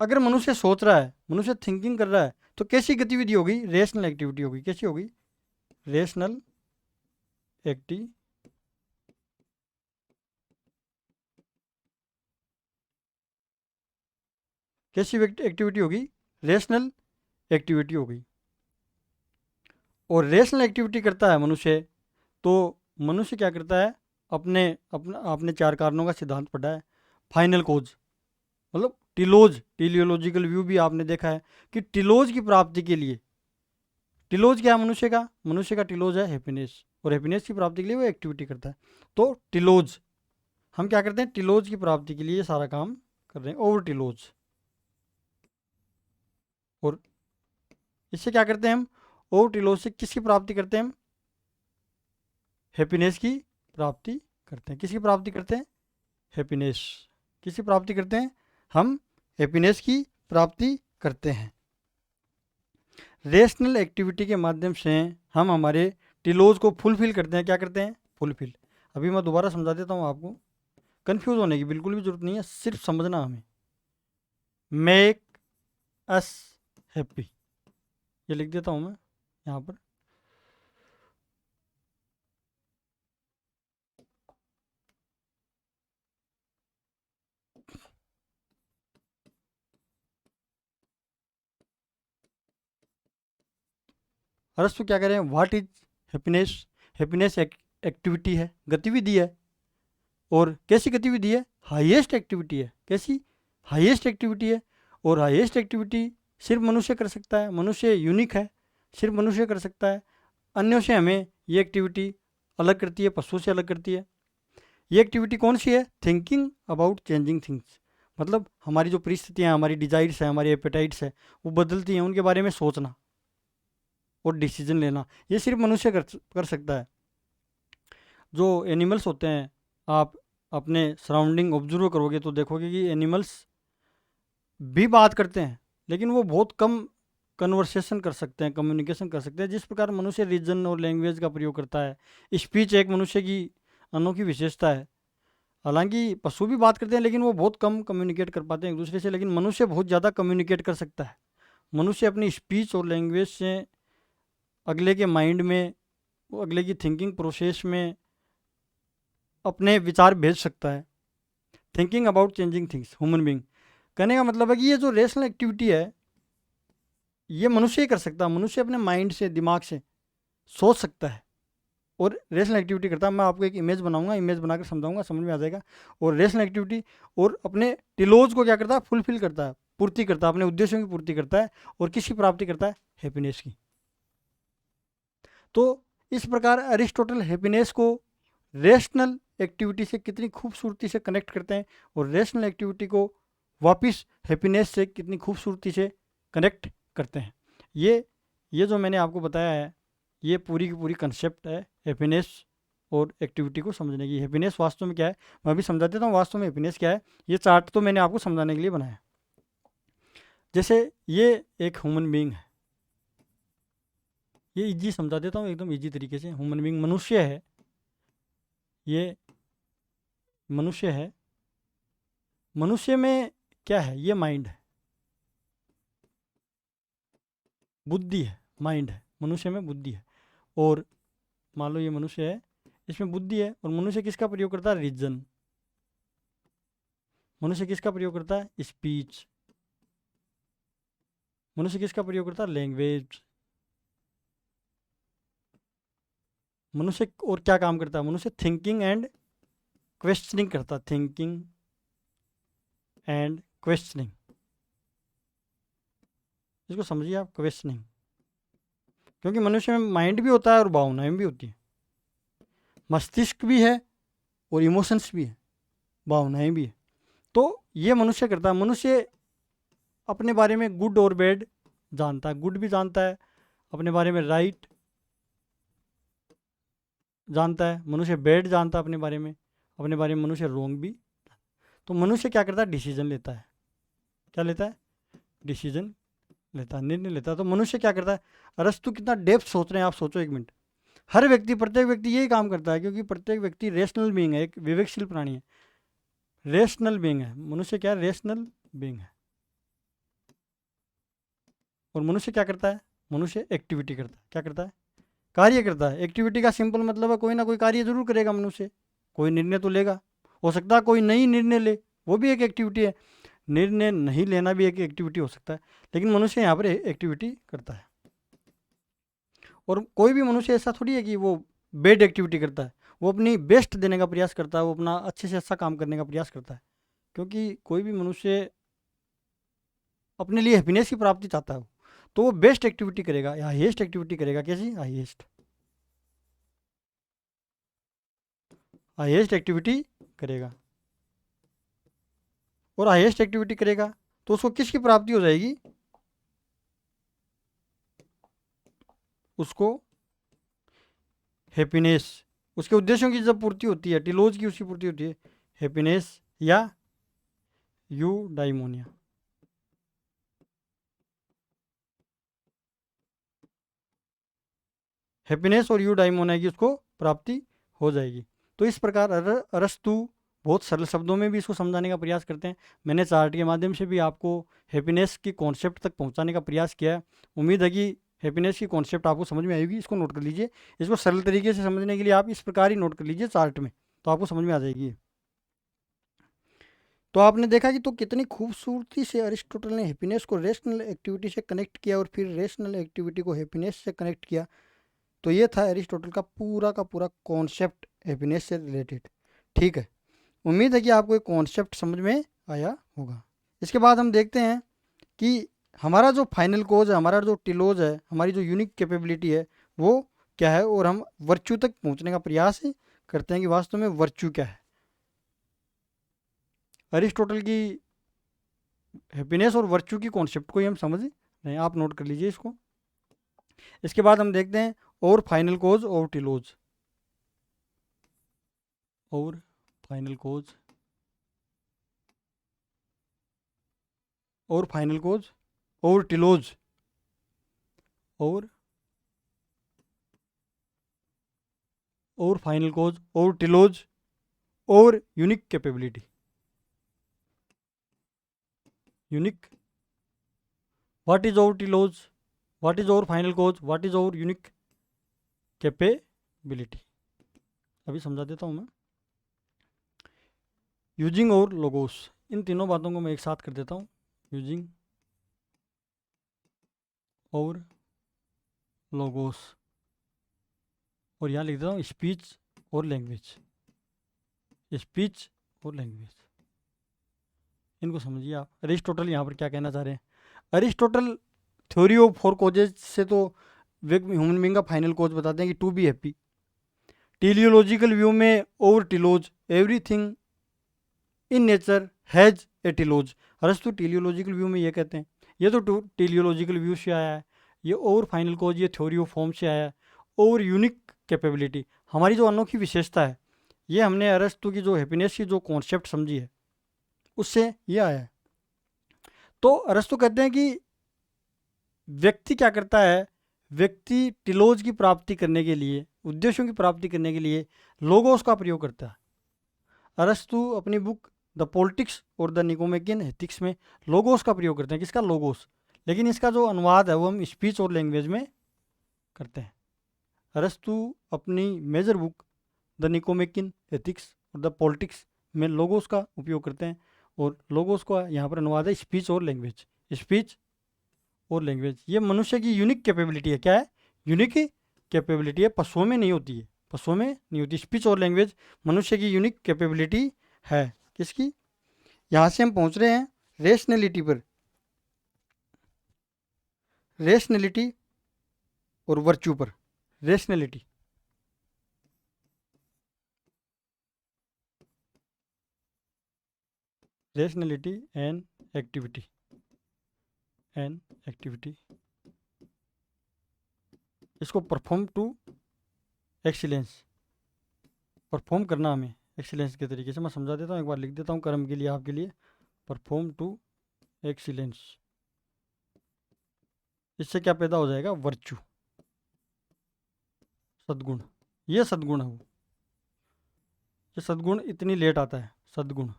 अगर मनुष्य सोच रहा है, मनुष्य थिंकिंग कर रहा है, तो कैसी गतिविधि होगी? रेशनल एक्टिविटी होगी। कैसी होगी? Rational activity. कैसी एक्टिविटी होगी? रेशनल एक्टिविटी होगी। और रेशनल एक्टिविटी करता है मनुष्य, तो मनुष्य क्या करता है? आपने चार कारणों का सिद्धांत पढ़ा है। फाइनल कोज, मतलब टिलोज, टिलियोलॉजिकल व्यू भी आपने देखा है कि टिलोज की प्राप्ति के लिए, टिलोज क्या है मनुष्य का? मनुष्य का टिलोज है हैप्पीनेस, और हैप्पीनेस की प्राप्ति के लिए वो एक्टिविटी करता है। तो टिलोज, हम क्या करते हैं? टिलोज की प्राप्ति के लिए ये सारा काम कर रहे हैं, ओवर टिलोज। और इससे क्या करते हैं हम? ओवर टिलोज से किसकी प्राप्ति करते हैं हम? हैप्पीनेस की प्राप्ति करते हैं। किसकी प्राप्ति करते हैं? हैप्पीनेस। किसकी प्राप्ति करते हैं? हम हैप्पीनेस की प्राप्ति करते हैं। रेशनल एक्टिविटी के माध्यम से हम हमारे टिलोज को फुलफिल करते हैं। क्या करते हैं? फुलफिल। अभी मैं दोबारा समझा देता हूँ आपको, कंफ्यूज होने की बिल्कुल भी जरूरत नहीं है, सिर्फ समझना हमें। मेक अस हैप्पी, ये लिख देता हूँ मैं यहाँ पर। अरस्तु क्या कह रहे हैं? What is happiness? हैप्पीनेस एक एक्टिविटी है, गतिविधि है। और कैसी गतिविधि है? हाईएस्ट एक्टिविटी है। कैसी? हाईएस्ट एक्टिविटी है। और हाईएस्ट एक्टिविटी सिर्फ मनुष्य कर सकता है। मनुष्य यूनिक है, सिर्फ मनुष्य कर सकता है। अन्यों से हमें ये एक्टिविटी अलग करती है, पशुओं से अलग करती है। ये एक्टिविटी कौन सी है? Thinking about changing things. मतलब हमारी जो परिस्थितियाँ, हमारी डिजायर्स है, हमारी एपेटाइट्स है, वो बदलती हैं, उनके बारे में सोचना और डिसीजन लेना, ये सिर्फ मनुष्य कर सकता है। जो एनिमल्स होते हैं, आप अपने सराउंडिंग ऑब्जर्व करोगे तो देखोगे कि एनिमल्स भी बात करते हैं, लेकिन वो बहुत कम कन्वर्सेशन कर सकते हैं, कम्युनिकेशन कर सकते हैं। जिस प्रकार मनुष्य रीजन और लैंग्वेज का प्रयोग करता है, स्पीच एक मनुष्य की अनोखी विशेषता है। हालांकि पशु भी बात करते हैं, लेकिन वो बहुत कम कम्युनिकेट कर पाते हैं एक दूसरे से, लेकिन मनुष्य बहुत ज़्यादा कम्युनिकेट कर सकता है। मनुष्य अपनी स्पीच और लैंग्वेज से अगले के माइंड में, अगले की थिंकिंग प्रोसेस में अपने विचार भेज सकता है। Thinking about changing things, human being, कहने का मतलब है कि ये जो रेशनल एक्टिविटी है, ये मनुष्य ही कर सकता है। मनुष्य अपने माइंड से, दिमाग से सोच सकता है और रेशनल एक्टिविटी करता है। मैं आपको एक इमेज बनाऊंगा, इमेज बनाकर समझाऊंगा, समझ में आ जाएगा। और रेशनल एक्टिविटी और अपने टिलोज को क्या करता है? फुलफिल करता है, पूर्ति करता है, अपने उद्देश्यों की पूर्ति करता है। और किसकी प्राप्ति करता है? हैप्पीनेस की। तो इस प्रकार अरिस्टोटल हैप्पीनेस को रेशनल एक्टिविटी से कितनी खूबसूरती से कनेक्ट करते हैं, और रेशनल एक्टिविटी को वापस हैप्पीनेस से कितनी खूबसूरती से कनेक्ट करते हैं। ये जो मैंने आपको बताया है, ये पूरी की पूरी कंसेप्ट है हैप्पीनेस और एक्टिविटी को समझने की। हैप्पीनेस वास्तव में क्या है, मैं अभी समझा देता हूँ वास्तव में हैप्पीनेस क्या है। ये चार्ट तो मैंने आपको समझाने के लिए बनाया। जैसे ये एक ह्यूमन बीइंग है, ये इजी समझा देता हूँ एकदम इजी तरीके से। ह्यूमन बीइंग मनुष्य है, ये मनुष्य है। मनुष्य में क्या है? ये माइंड है, बुद्धि है, माइंड है। मनुष्य में बुद्धि है। और मान लो ये मनुष्य है, इसमें बुद्धि है। और मनुष्य किसका प्रयोग करता है? रीजन। मनुष्य किसका प्रयोग करता है? स्पीच। मनुष्य किसका प्रयोग करता है? लैंग्वेज। मनुष्य और क्या काम करता है? मनुष्य थिंकिंग एंड क्वेश्चनिंग करता है। थिंकिंग एंड क्वेश्चनिंग, इसको समझिए आप, क्वेश्चनिंग। क्योंकि मनुष्य में माइंड भी होता है और भावनाएं भी होती है, मस्तिष्क भी है और इमोशंस भी है, भावनाएं भी है। तो ये मनुष्य करता है। मनुष्य अपने बारे में गुड और बैड जानता है, गुड भी जानता है, अपने बारे में राइट जानता है, मनुष्य बैड जानता है अपने बारे में मनुष्य रॉन्ग भी। तो मनुष्य क्या करता है? डिसीजन लेता है। क्या लेता है? डिसीजन लेता है, निर्णय लेता है। तो मनुष्य क्या करता है? अरस्तु कितना डेप्थ सोच रहे हैं आप, सोचो एक मिनट। हर व्यक्ति, प्रत्येक व्यक्ति यही काम करता है, क्योंकि प्रत्येक व्यक्ति रेशनल बीइंग है, एक विवेकशील प्राणी है, रेशनल बीइंग है। मनुष्य क्या है? रेशनल बीइंग है। और मनुष्य क्या करता है? मनुष्य एक्टिविटी करता है। क्या करता है? कार्य करता है। एक्टिविटी का सिंपल मतलब है कोई ना कोई कार्य जरूर करेगा मनुष्य, कोई निर्णय तो लेगा। हो सकता है कोई नई निर्णय ले, वो भी एक एक्टिविटी है। निर्णय नहीं लेना भी एक एक्टिविटी हो सकता है, लेकिन मनुष्य यहाँ पर एक्टिविटी करता है। और कोई भी मनुष्य ऐसा थोड़ी है कि वो बेड एक्टिविटी करता है। वो अपनी बेस्ट देने का प्रयास करता है, वो अपना अच्छे से अच्छा काम करने का प्रयास करता है। क्योंकि कोई भी मनुष्य अपने लिए हैप्पीनेस की प्राप्ति चाहता है, तो वो बेस्ट एक्टिविटी करेगा या हाईएस्ट एक्टिविटी करेगा। कैसी? हाईएस्ट, हाईएस्ट एक्टिविटी करेगा। और हाईएस्ट एक्टिविटी करेगा तो उसको किसकी प्राप्ति हो जाएगी? उसको हैप्पीनेस, उसके उद्देश्यों की जब पूर्ति होती है, टिलोज की उसकी पूर्ति होती है, हैप्पीनेस या यूडाइमोनिया। हैप्पीनेस और यूडाइमोनिया की उसको प्राप्ति हो जाएगी। तो इस प्रकार अरस्तु बहुत सरल शब्दों में भी इसको समझाने का प्रयास करते हैं। मैंने चार्ट के माध्यम से भी आपको हैप्पीनेस की कॉन्सेप्ट तक पहुंचाने का प्रयास किया है। उम्मीद है कि हैप्पीनेस की कॉन्सेप्ट आपको समझ में आएगी। इसको नोट कर लीजिए। इसको सरल तरीके से समझने के लिए आप इस प्रकार ही नोट कर लीजिए चार्ट में, तो आपको समझ में आ जाएगी। तो आपने देखा कि तो कितनी खूबसूरती से अरिस्टोटल ने हैप्पीनेस को रेशनल एक्टिविटी से कनेक्ट किया और फिर रेशनल एक्टिविटी को हैप्पीनेस से कनेक्ट किया। तो ये था अरिस्टोटल का पूरा कॉन्सेप्ट हैप्पीनेस से रिलेटेड। ठीक है, उम्मीद है कि आपको ये कॉन्सेप्ट समझ में आया होगा। इसके बाद हम देखते हैं कि हमारा जो फाइनल कोज है, हमारा जो टिलोज है, हमारी जो यूनिक कैपेबिलिटी है वो क्या है, और हम वर्च्यू तक पहुंचने का प्रयास करते हैं कि वास्तव में वर्च्यू क्या है। अरिस्टोटल की हैप्पीनेस और वर्च्यू की कॉन्सेप्ट को ही हम समझ रहे हैं, आप नोट कर लीजिए इसको। इसके बाद हम देखते हैं और फाइनल कोज और टिलोज। और फाइनल कोज और फाइनल कोज और टिलोज और फाइनल कोज और टिलोज और unique capability. Unique, what is और टिलोज, व्हाट इज और फाइनल कोज, व्हाट इज और यूनिक कैपेबिलिटी। अभी समझा देता हूँ मैं। यूजिंग और लोगोस, इन तीनों बातों को मैं एक साथ कर देता हूँ। यूजिंग और लोगोस, और यहाँ लिख देता हूँ स्पीच और लैंग्वेज। स्पीच और लैंग्वेज, इनको समझिए आप। अरिस्टोटल यहाँ पर क्या कहना चाह रहे हैं। Aristotle theory of four causes से तो ह्यूमन बीइंग का फाइनल कोज बताते हैं कि to be happy. Teleological view में over telos, everything in nature has a telos. अरस्तु टेलियोलॉजिकल व्यू में ये कहते हैं, ये तो टेलियोलॉजिकल व्यू से आया है। ये ओवर फाइनल कोज ये थ्योरी ऑफ फॉर्म से आया है। और यूनिक कैपेबिलिटी, हमारी जो अनोखी विशेषता है, ये हमने अरस्तु की जो हैप्पीनेस की जो कॉन्सेप्ट समझी है उससे ये आया है। तो अरस्तु कहते हैं कि व्यक्ति क्या करता है, व्यक्ति टिलोज की प्राप्ति करने के लिए, उद्देश्यों की प्राप्ति करने के लिए लोगोस का प्रयोग करता है। अरस्तु अपनी बुक द पॉलिटिक्स और द निकोमेकियन एथिक्स में लोगोस का प्रयोग करते हैं। किसका, लोगोस। लेकिन इसका जो अनुवाद है वो हम स्पीच और लैंग्वेज में करते हैं। अरस्तु अपनी major book the Nicomachean Ethics और द पॉलिटिक्स में लोगोस का उपयोग करते हैं, और लोगोस का यहाँ पर अनुवाद है स्पीच और लैंग्वेज। स्पीच और लैंग्वेज ये मनुष्य की यूनिक कैपेबिलिटी है। क्या है, यूनिक कैपेबिलिटी है, पशुओं में नहीं होती है, पशुओं में नहीं होती। स्पीच और लैंग्वेज मनुष्य की यूनिक कैपेबिलिटी है। किसकी, यहाँ से हम पहुँच रहे हैं रेशनैलिटी पर। रेशनैलिटी और वर्च्यू पर। रेशनैलिटी, रेशनैलिटी एंड एक्टिविटी, इसको परफॉर्म टू एक्सीलेंस, परफॉर्म करना हमें एक्सीलेंस के तरीके से। मैं समझा देता हूँ, एक बार लिख देता हूँ कर्म के लिए, आपके लिए। परफॉर्म टू एक्सीलेंस, इससे क्या पैदा हो जाएगा, वर्च्यू, सद्गुण। ये सद्गुण है वो, ये सद्गुण इतनी लेट आता है, सद्गुण,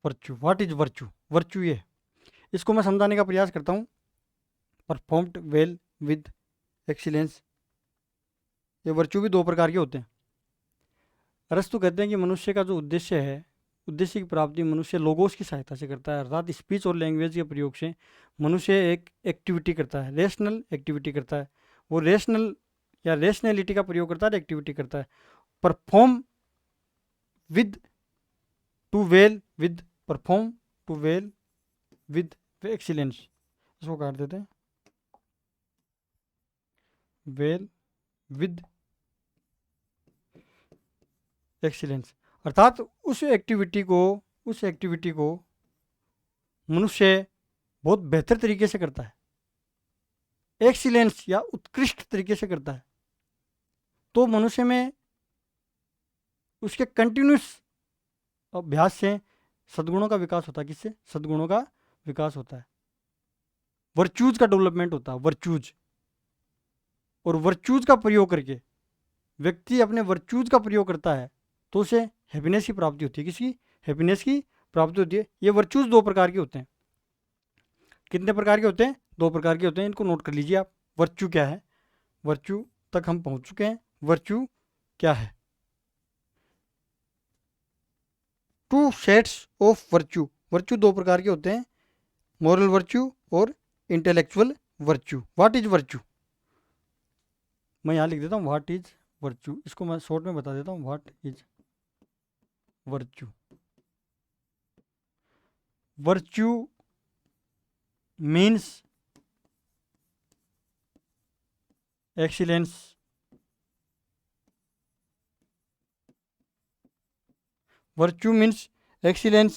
virtue. What is virtue, virtue ये, इसको मैं समझाने का प्रयास करता हूँ। परफॉर्म्ड वेल विद एक्सीलेंस, ये वर्च्यू भी दो प्रकार के होते हैं। अरस्तु कहते हैं कि मनुष्य का जो उद्देश्य है, उद्देश्य की प्राप्ति मनुष्य लोगोस की सहायता से करता है, अर्थात स्पीच और लैंग्वेज के प्रयोग से मनुष्य एक एक्टिविटी करता है, रेशनल एक्टिविटी करता है। वो रेशनल या रेशनैलिटी का प्रयोग करता है, एक्टिविटी करता है। Perform with too well with, perform too well with excellence, इसको काट देते हैं, वेल विद एक्सीलेंस। अर्थात उस एक्टिविटी को मनुष्य बहुत बेहतर तरीके से करता है, एक्सीलेंस या उत्कृष्ट तरीके से करता है। तो मनुष्य में उसके कंटिन्यूस अभ्यास से सद्गुणों का विकास होता है। किससे, सद्गुणों का विकास होता है, वर्चूज का डेवलपमेंट होता है, वर्चूज। और वर्चूज का प्रयोग करके व्यक्ति अपने वर्चूज का प्रयोग करता है तो उसे हैप्पीनेस की प्राप्ति होती है। किसकी, हैप्पीनेस की प्राप्ति होती है। ये वर्चूज दो प्रकार के होते हैं। कितने प्रकार के होते हैं, दो प्रकार के होते हैं। इनको नोट कर लीजिए आप। वर्च्यू क्या है, वर्च्यू तक हम पहुंच चुके हैं। वर्च्यू क्या है, two sets of virtue. Virtue दो प्रकार के होते हैं, मॉरल वर्च्यू और intellectual virtue. What is virtue, मैं यहाँ लिख देता हूँ व्हाट इज वर्च्यू, इसको मैं शॉर्ट में बता देता हूँ। What is virtue, virtue means excellence, virtue means excellence,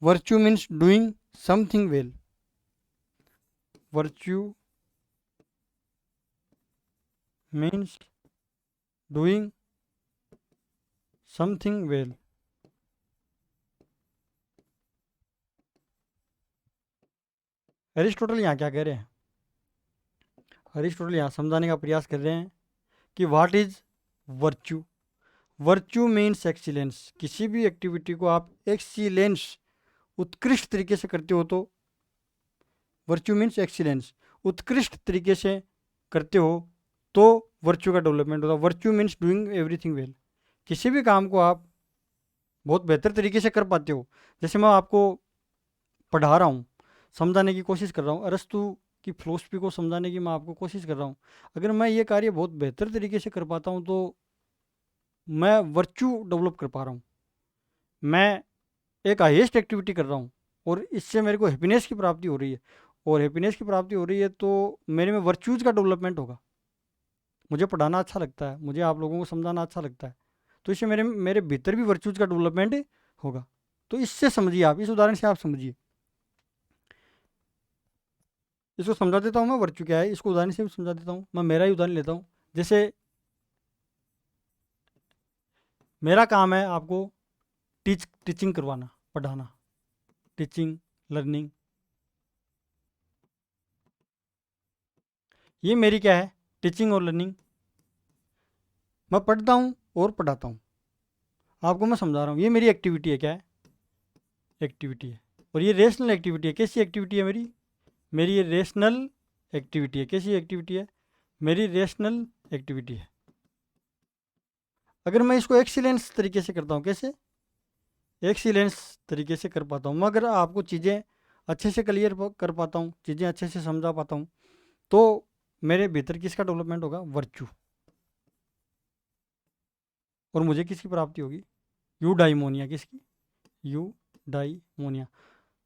virtue means doing something well, virtue means doing something well. Aristotle यहाँ क्या कह रहे हैं? अरिस्टोटल यहाँ समझाने का प्रयास कर रहे हैं कि what is virtue. Virtue means excellence. किसी भी एक्टिविटी को आप एक्सीलेंस, उत्कृष्ट तरीके से करते हो तो वर्च्यू मीन्स एक्सीलेंस, उत्कृष्ट तरीके से करते हो तो वर्च्यू का डेवलपमेंट होता है। Virtue means doing everything well. किसी भी काम को आप बहुत बेहतर तरीके से कर पाते हो। जैसे मैं आपको पढ़ा रहा हूँ, समझाने की कोशिश कर रहा हूँ, अरस्तु की फिलोसफी को समझाने की मैं आपको कोशिश कर रहा हूँ। अगर मैं ये कार्य बहुत बेहतर तरीके से कर पाता हूँ तो मैं वर्च्यू डेवलप कर पा रहा हूँ, मैं एक हाईएस्ट एक्टिविटी कर रहा हूँ और इससे मेरे को हैप्पीनेस की प्राप्ति हो रही है। और हैप्पीनेस की प्राप्ति हो रही है तो मेरे में वर्च्यूज़ का डेवलपमेंट होगा। मुझे पढ़ाना अच्छा लगता है, मुझे आप लोगों को समझाना अच्छा लगता है, तो इससे मेरे मेरे भीतर भी वर्च्यूज़ का डेवलपमेंट होगा। तो इससे समझिए, आप इस उदाहरण से आप समझिए। इसको समझा देता हूँ मैं, वर्च्यू क्या है इसको उदाहरण से भी समझा देता हूँ। मैं मेरा ही उदाहरण लेता हूँ। जैसे मेरा काम है आपको टीचिंग करवाना, पढ़ाना, टीचिंग, लर्निंग, ये मेरी क्या है, टीचिंग और लर्निंग। मैं पढ़ता हूँ और पढ़ाता हूँ, आपको मैं समझा रहा हूँ, ये मेरी एक्टिविटी है। क्या है? एक्टिविटी है। और ये रेशनल एक्टिविटी है। कैसी एक्टिविटी है मेरी? मेरी ये रेशनल एक्टिविटी है। कैसी एक्टिविटी है? मेरी रेशनल एक्टिविटी है। अगर मैं इसको एक्सीलेंस तरीके से करता हूँ, कैसे? एक्सीलेंस तरीके से कर पाता हूँ मैं। अगर आपको चीज़ें अच्छे से क्लियर कर पाता हूँ, चीज़ें अच्छे से समझा पाता हूँ, तो मेरे भीतर किसका डेवलपमेंट होगा? वर्च्यू। और मुझे किसकी प्राप्ति होगी? यूडाइमोनिया। किसकी? यूडाइमोनिया।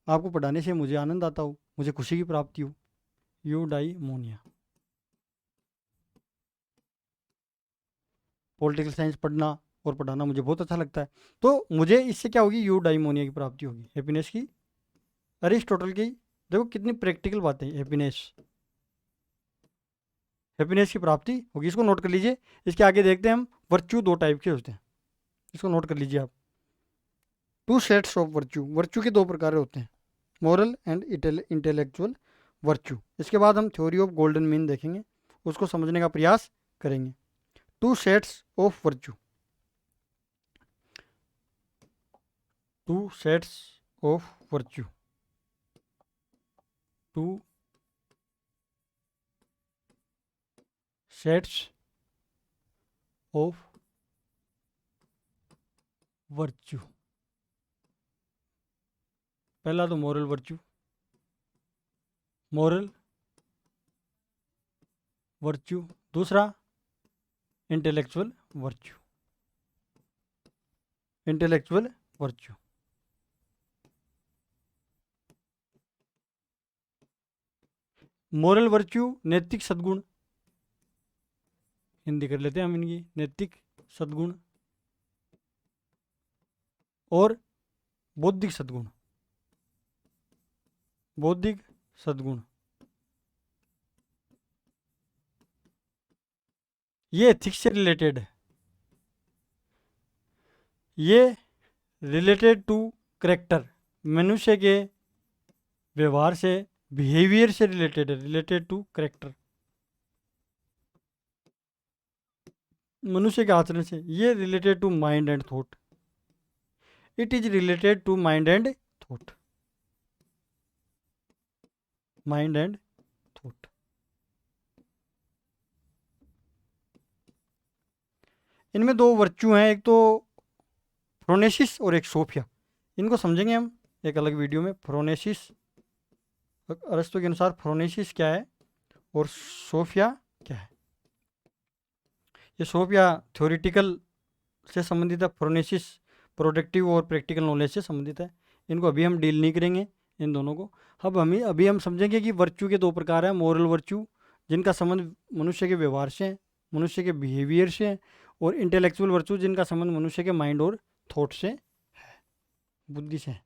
आपको पढ़ाने से मुझे आनंद आता हो, मुझे खुशी की प्राप्ति हो, यूडाइमोनिया। पॉलिटिकल साइंस पढ़ना और पढ़ाना मुझे बहुत अच्छा लगता है, तो मुझे इससे क्या होगी? यूडाइमोनिया की प्राप्ति होगी, हैप्पीनेस की। अरिस्टोटल की देखो कितनी प्रैक्टिकल बातें। हैप्पीनेस, हैप्पीनेस की प्राप्ति होगी। इसको नोट कर लीजिए। इसके आगे देखते हैं हम। वर्च्यू दो टाइप के होते हैं, इसको नोट कर लीजिए आप। Two sets of virtue. Virtue के दो प्रकार होते हैं, मॉरल एंड इंटेलेक्चुअल वर्च्यू। इसके बाद हम थ्योरी ऑफ गोल्डन मीन देखेंगे, उसको समझने का प्रयास करेंगे। Two sets of virtue, two sets of virtue, two sets of virtue. पहला तो मॉरल वर्च्यू, मॉरल वर्च्यू। दूसरा intellectual virtue, intellectual virtue. Moral virtue नैतिक सद्गुण, हिंदी कर लेते हैं हम इनकी, नैतिक सद्गुण और बौद्धिक सद्गुण, बौद्धिक सद्गुण। ये एथिक्स से रिलेटेड है, ये रिलेटेड टू करेक्टर, मनुष्य के व्यवहार से, बिहेवियर से रिलेटेड है, रिलेटेड टू करेक्टर, मनुष्य के आचरण से। ये related to mind and thought, it is related to mind and thought, mind and thought. इनमें दो वर्च्यू हैं, एक तो फ्रोनेसिस और एक सोफिया। इनको समझेंगे हम एक अलग वीडियो में। फ्रोनेसिस, अरस्तु के अनुसार फ्रोनेसिस क्या है और सोफिया क्या है। ये सोफिया थ्योरेटिकल से संबंधित है, फ्रोनेसिस प्रोडक्टिव और प्रैक्टिकल नॉलेज से संबंधित है। इनको अभी हम डील नहीं करेंगे इन दोनों को। अब अभी हम समझेंगे कि वर्च्यू के दो प्रकार हैं। मोरल वर्च्यू, जिनका संबंध मनुष्य के व्यवहार से है, मनुष्य के बिहेवियर से है, और इंटेलेक्चुअल वर्च्यू, जिनका संबंध मनुष्य के माइंड और थॉट से है, बुद्धि से है।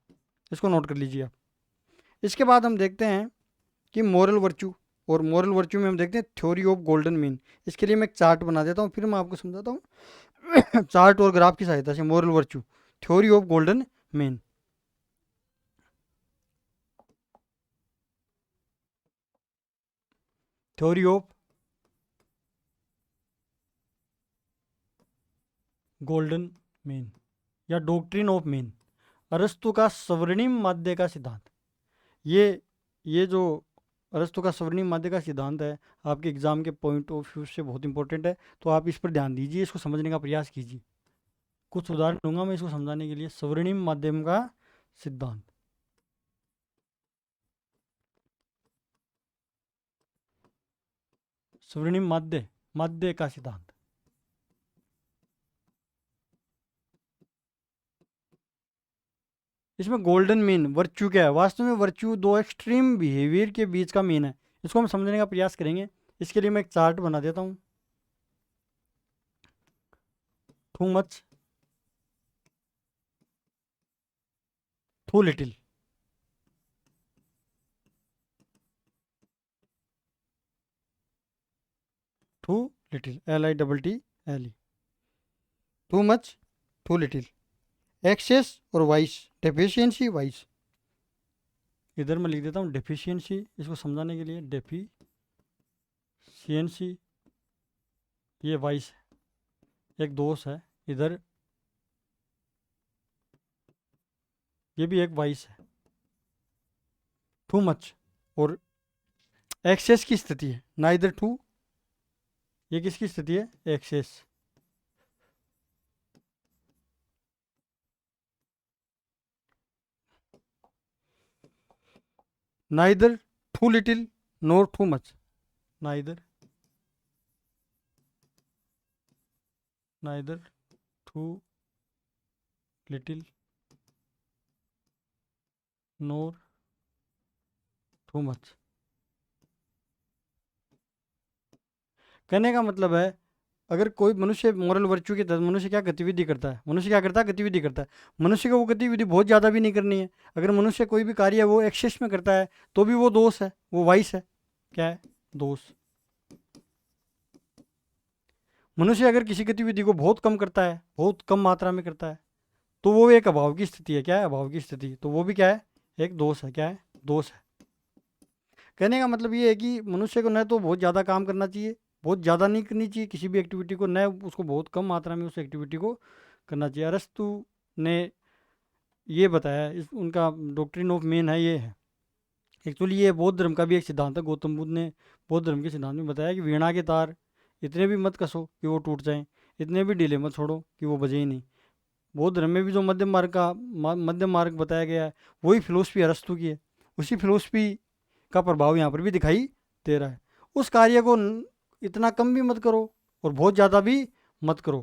इसको नोट कर लीजिए आप। इसके बाद हम देखते हैं कि मोरल वर्च्यू, और मोरल वर्च्यू में हम देखते हैं थ्योरी ऑफ गोल्डन मीन। इसके लिए मैं एक चार्ट बना देता हूँ, फिर मैं आपको समझाता हूँ चार्ट और ग्राफ की सहायता से। Moral virtue, theory of golden mean. Theory of golden mean या डॉक्ट्रिन ऑफ मीन, अरस्तु का स्वर्णिम माध्य का सिद्धांत। ये जो अरस्तु का स्वर्णिम माध्य का सिद्धांत है, आपके एग्जाम के पॉइंट ऑफ व्यू से बहुत इंपॉर्टेंट है, तो आप इस पर ध्यान दीजिए, इसको समझने का प्रयास कीजिए। कुछ उदाहरण दूंगा मैं इसको समझाने के लिए। स्वर्णिम माध्यम का सिद्धांत, स्वर्णिम माध्य, माध्य का सिद्धांत। इसमें गोल्डन मीन वर्च्यू क्या है? वास्तव में वर्च्यू दो एक्सट्रीम बिहेवियर के बीच का मीन है। इसको हम समझने का प्रयास करेंगे। इसके लिए मैं एक चार्ट बना देता हूँ। Too much, too little, too little, LITTLE, too much, too little, excess और वाइस, डेफिशिएंसी वाइस। इधर मैं लिख देता हूँ डेफिशिएंसी, इसको समझाने के लिए। डेफिशिएंसी, ये वाइस है, एक दोष है इधर, ये भी एक वाइस है। टू मच और एक्सेस की स्थिति है, नाइदर टू, ये किसकी स्थिति है? Excess. Neither too little nor too much, neither too little nor too much. कहने का मतलब है, अगर कोई मनुष्य मोरल वर्च्यू के तहत मनुष्य क्या गतिविधि करता है, मनुष्य क्या करता है? गतिविधि करता है। मनुष्य को वो गतिविधि बहुत ज़्यादा भी नहीं करनी है। अगर मनुष्य कोई भी कार्य वो एक्सेस में करता है, तो भी वो दोष है, वो वाइस है। क्या है? दोष। मनुष्य अगर किसी गतिविधि को बहुत कम करता है, बहुत कम मात्रा में करता है, तो वो एक अभाव की स्थिति है। क्या है? अभाव की स्थिति। तो वो भी क्या है? एक दोष है। क्या है? दोष है। कहने का मतलब ये है कि मनुष्य को न तो बहुत ज़्यादा काम करना चाहिए, बहुत ज़्यादा नहीं करनी चाहिए किसी भी एक्टिविटी को, न उसको बहुत कम मात्रा में उस एक्टिविटी को करना चाहिए। अरस्तु ने ये बताया, इस उनका डॉक्ट्रिन ऑफ मीन है, ये है। एक्चुअली ये बौद्ध धर्म का भी एक सिद्धांत है। गौतम बुद्ध ने बौद्ध धर्म के सिद्धांत में बताया कि वीणा के तार इतने भी मत कसो कि वो टूट जाएं, इतने भी ढीले मत छोड़ो कि वो बजे ही नहीं। बौद्ध धर्म में भी जो मध्यम मार्ग बताया गया है, वही फिलोसफी अरस्तु की है। उसी फिलोसफी का प्रभाव यहाँ पर भी दिखाई दे रहा है। उस कार्य को इतना कम भी मत करो और बहुत ज़्यादा भी मत करो।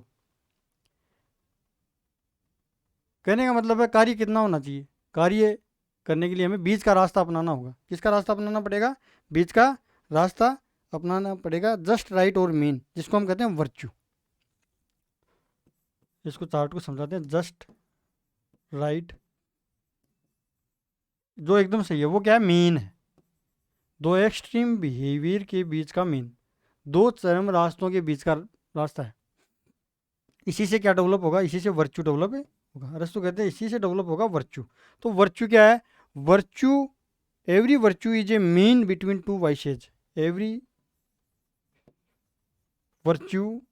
कहने का मतलब है कार्य कितना होना चाहिए? कार्य करने के लिए हमें बीच का रास्ता अपनाना होगा। किसका रास्ता अपनाना पड़ेगा? बीच का रास्ता अपनाना पड़ेगा। जस्ट राइट और मीन, जिसको हम कहते हैं वर्च्यू। इसको चार्ट को समझाते हैं। जस्ट राइट, जो एकदम सही है, वो क्या है? मीन है। दो एक्सट्रीम बिहेवियर के बीच का मीन, दो चरम रास्तों के बीच का रास्ता है। इसी से क्या डेवलप होगा? इसी से वर्च्यू डेवलप होगा। अरस्तु कहते हैं इसी से डेवलप होगा वर्च्यू। तो वर्च्यू क्या है? Virtue, every virtue is a mean between two vices. Every virtue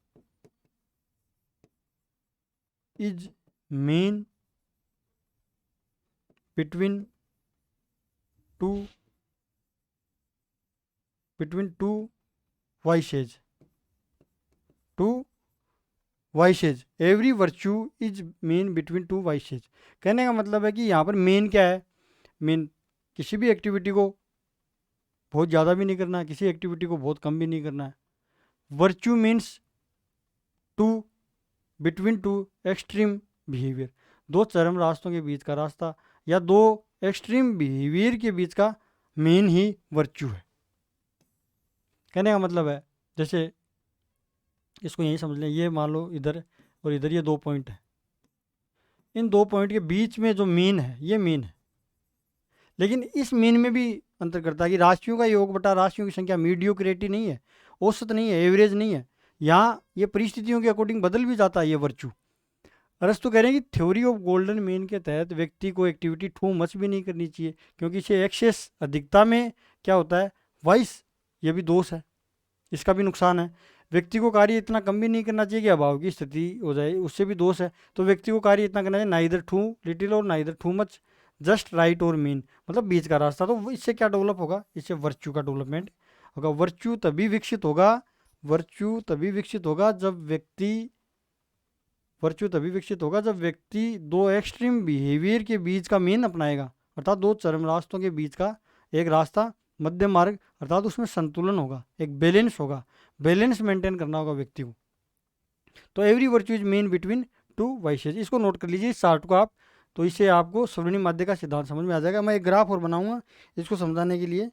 is mean between two vices, two vices. Every virtue is mean between two vices. कहने का मतलब है कि यहाँ पर मीन क्या है? मीन किसी भी एक्टिविटी को बहुत ज़्यादा भी नहीं करना है, किसी एक्टिविटी को बहुत कम भी नहीं करना है। Virtue means to, between two extreme behaviour, दो चरम रास्तों के बीच का रास्ता, या दो एक्सट्रीम बिहेवियर के बीच का मीन ही वर्च्यू है। कहने का मतलब है, जैसे इसको यही समझ लें, ये मान लो इधर और इधर ये 2 पॉइंट है, इन 2 पॉइंट के बीच में जो मीन है ये मीन है। लेकिन इस मीन में भी अंतर करता है कि राशियों का योग बटा राशियों की संख्या मीडियोक्रेटी नहीं है, औसत नहीं है, एवरेज नहीं है। यहाँ ये परिस्थितियों के अकॉर्डिंग बदल भी जाता है ये वर्चू। अरस्तु कह रहे हैं कि थ्योरी ऑफ गोल्डन मीन के तहत व्यक्ति को एक्टिविटी टू मच भी नहीं करनी चाहिए, क्योंकि इसे एक्सेस अधिकता में क्या होता है, वाइस, ये भी दोष है, इसका भी नुकसान है। व्यक्ति को कार्य इतना कम भी नहीं करना चाहिए कि अभाव की स्थिति हो जाए, उससे भी दोष है। तो व्यक्ति को कार्य इतना करना चाहिए, नाइदर टू लिटिल और neither too much, just right और मीन, मतलब बीच का रास्ता। तो इससे क्या डेवलप होगा, इससे वर्च्यू का डेवलपमेंट होगा। वर्च्यू तभी विकसित होगा, वर्च्यू तभी विकसित होगा जब व्यक्ति, वर्च्यू तभी विकसित होगा जब व्यक्ति दो एक्सट्रीम बिहेवियर के बीच का मीन अपनाएगा, अर्थात दो चरम रास्तों के बीच का एक रास्ता, मध्य मार्ग, अर्थात उसमें संतुलन होगा, एक बैलेंस होगा, बैलेंस मेंटेन करना होगा व्यक्ति को। तो every virtue is mean between two vices, इसको नोट कर लीजिए इस चार्ट को आप, तो इससे आपको स्वर्णिम माध्य का सिद्धांत समझ में आ जाएगा। मैं एक ग्राफ और बनाऊंगा इसको समझाने के लिए,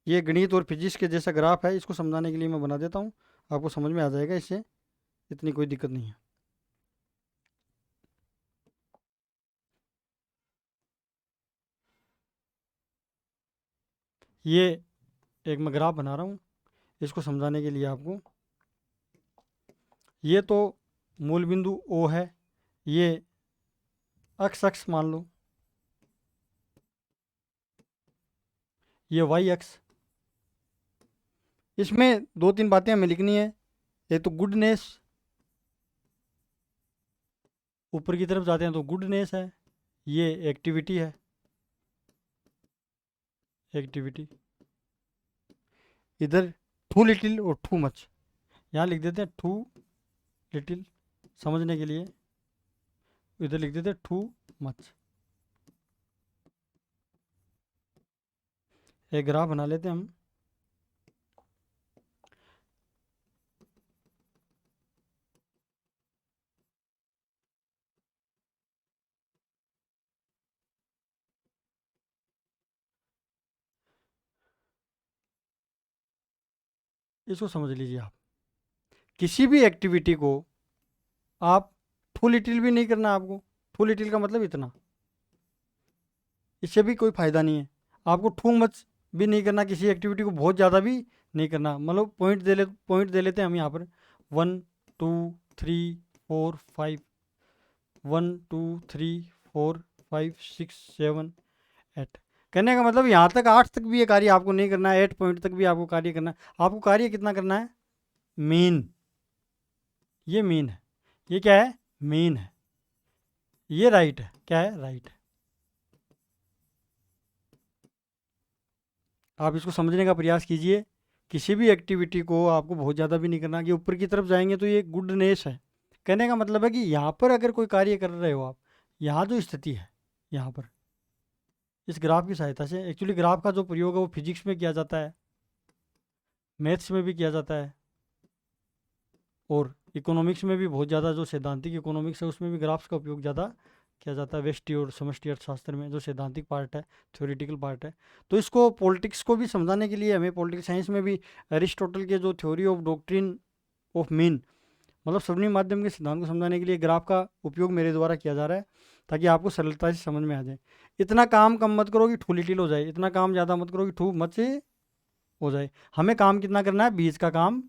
ये गणित और फिजिक्स के जैसा ग्राफ है, इसको समझाने के लिए मैं बना देता हूँ, आपको समझ में आ जाएगा, इससे इतनी कोई दिक्कत नहीं है। ये एक मैं ग्राफ बना रहा हूँ इसको समझाने के लिए आपको। ये तो मूल बिंदु O है, ये अक्ष अक्ष मान लो, ये वाई अक्ष। इसमें 2-3 बातें हमें लिखनी है। एक तो गुडनेस, ऊपर की तरफ जाते हैं तो गुडनेस है, ये एक्टिविटी है, एक्टिविटी। इधर टू लिटिल और टू मच, यहाँ लिख देते हैं टू लिटिल समझने के लिए, इधर लिख देते हैं टू मच। एक ग्राफ बना लेते हैं हम। इसको समझ लीजिए आप, किसी भी एक्टिविटी को आप टू लिटिल भी नहीं करना आपको, टू लिटिल का मतलब इतना, इससे भी कोई फ़ायदा नहीं है। आपको टू मच भी नहीं करना, किसी एक्टिविटी को बहुत ज़्यादा भी नहीं करना। मतलब पॉइंट दे लेते हैं हम यहाँ पर 1 2 3 4 5, 1 2 3 4 5 6 7 8। कहने का मतलब यहाँ तक 8 तक भी ये कार्य आपको नहीं करना है, 8 पॉइंट तक भी आपको कार्य करना है। आपको कार्य कितना करना है, मीन, ये मीन है, ये क्या है, मीन है, ये राइट है, क्या है, राइट है। आप इसको समझने का प्रयास कीजिए। किसी भी एक्टिविटी को आपको बहुत ज़्यादा भी नहीं करना कि ऊपर की तरफ जाएंगे तो ये गुडनेस है। कहने का मतलब है कि यहाँ पर अगर कोई कार्य कर रहे हो आप, यहाँ जो स्थिति है, यहाँ पर इस ग्राफ की सहायता से, एक्चुअली ग्राफ का जो प्रयोग है वो फिजिक्स में किया जाता है, मैथ्स में भी किया जाता है, और इकोनॉमिक्स में भी बहुत ज़्यादा, जो सैद्धांतिक इकोनॉमिक्स है उसमें भी ग्राफ्स का उपयोग ज़्यादा किया जाता है, व्यष्टि और समष्टि अर्थशास्त्र में जो सैद्धांतिक पार्ट है, थ्योरेटिकल पार्ट है। तो इसको पॉलिटिक्स को भी समझाने के लिए हमें पॉलिटिकल साइंस में भी एरिस्टोटल के जो theory of doctrine of mean, मतलब स्वर्णिम माध्यम के सिद्धांत को समझाने के लिए ग्राफ का उपयोग मेरे द्वारा किया जा रहा है, ताकि आपको सरलता से समझ में आ जाए। इतना काम कम मत करो कि टू लिटिल हो जाए, इतना काम ज़्यादा मत करो कि टू मच हो जाए। हमें काम कितना करना है, बीच का काम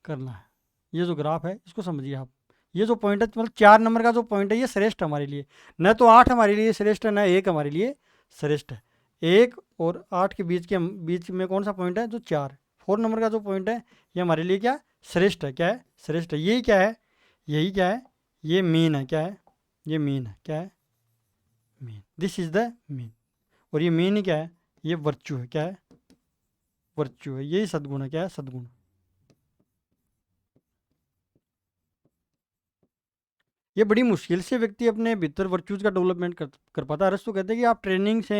करना है। ये जो ग्राफ है इसको समझिए आप, ये जो पॉइंट है, मतलब 4 नंबर का जो पॉइंट है ये श्रेष्ठ हमारे लिए, न तो 8 हमारे लिए श्रेष्ठ है, न 1 हमारे लिए श्रेष्ठ है। 1 और 8 के बीच में कौन सा पॉइंट है, जो 4, 4 नंबर का जो पॉइंट है ये हमारे लिए क्या, श्रेष्ठ है, क्या है, श्रेष्ठ है। यही क्या है, यही क्या है, ये मीन है, क्या है, ये मीन है, क्या है, mean, this is the mean. और ये मीन ही क्या है, ये वर्च्यू है, क्या है, वर्च्यू है, यही सद्गुण है, क्या है, सद्गुण। ये बड़ी मुश्किल से व्यक्ति अपने भीतर वर्च्यूज का डेवलपमेंट कर पाता है। अरस्तु कहते हैं कि आप ट्रेनिंग से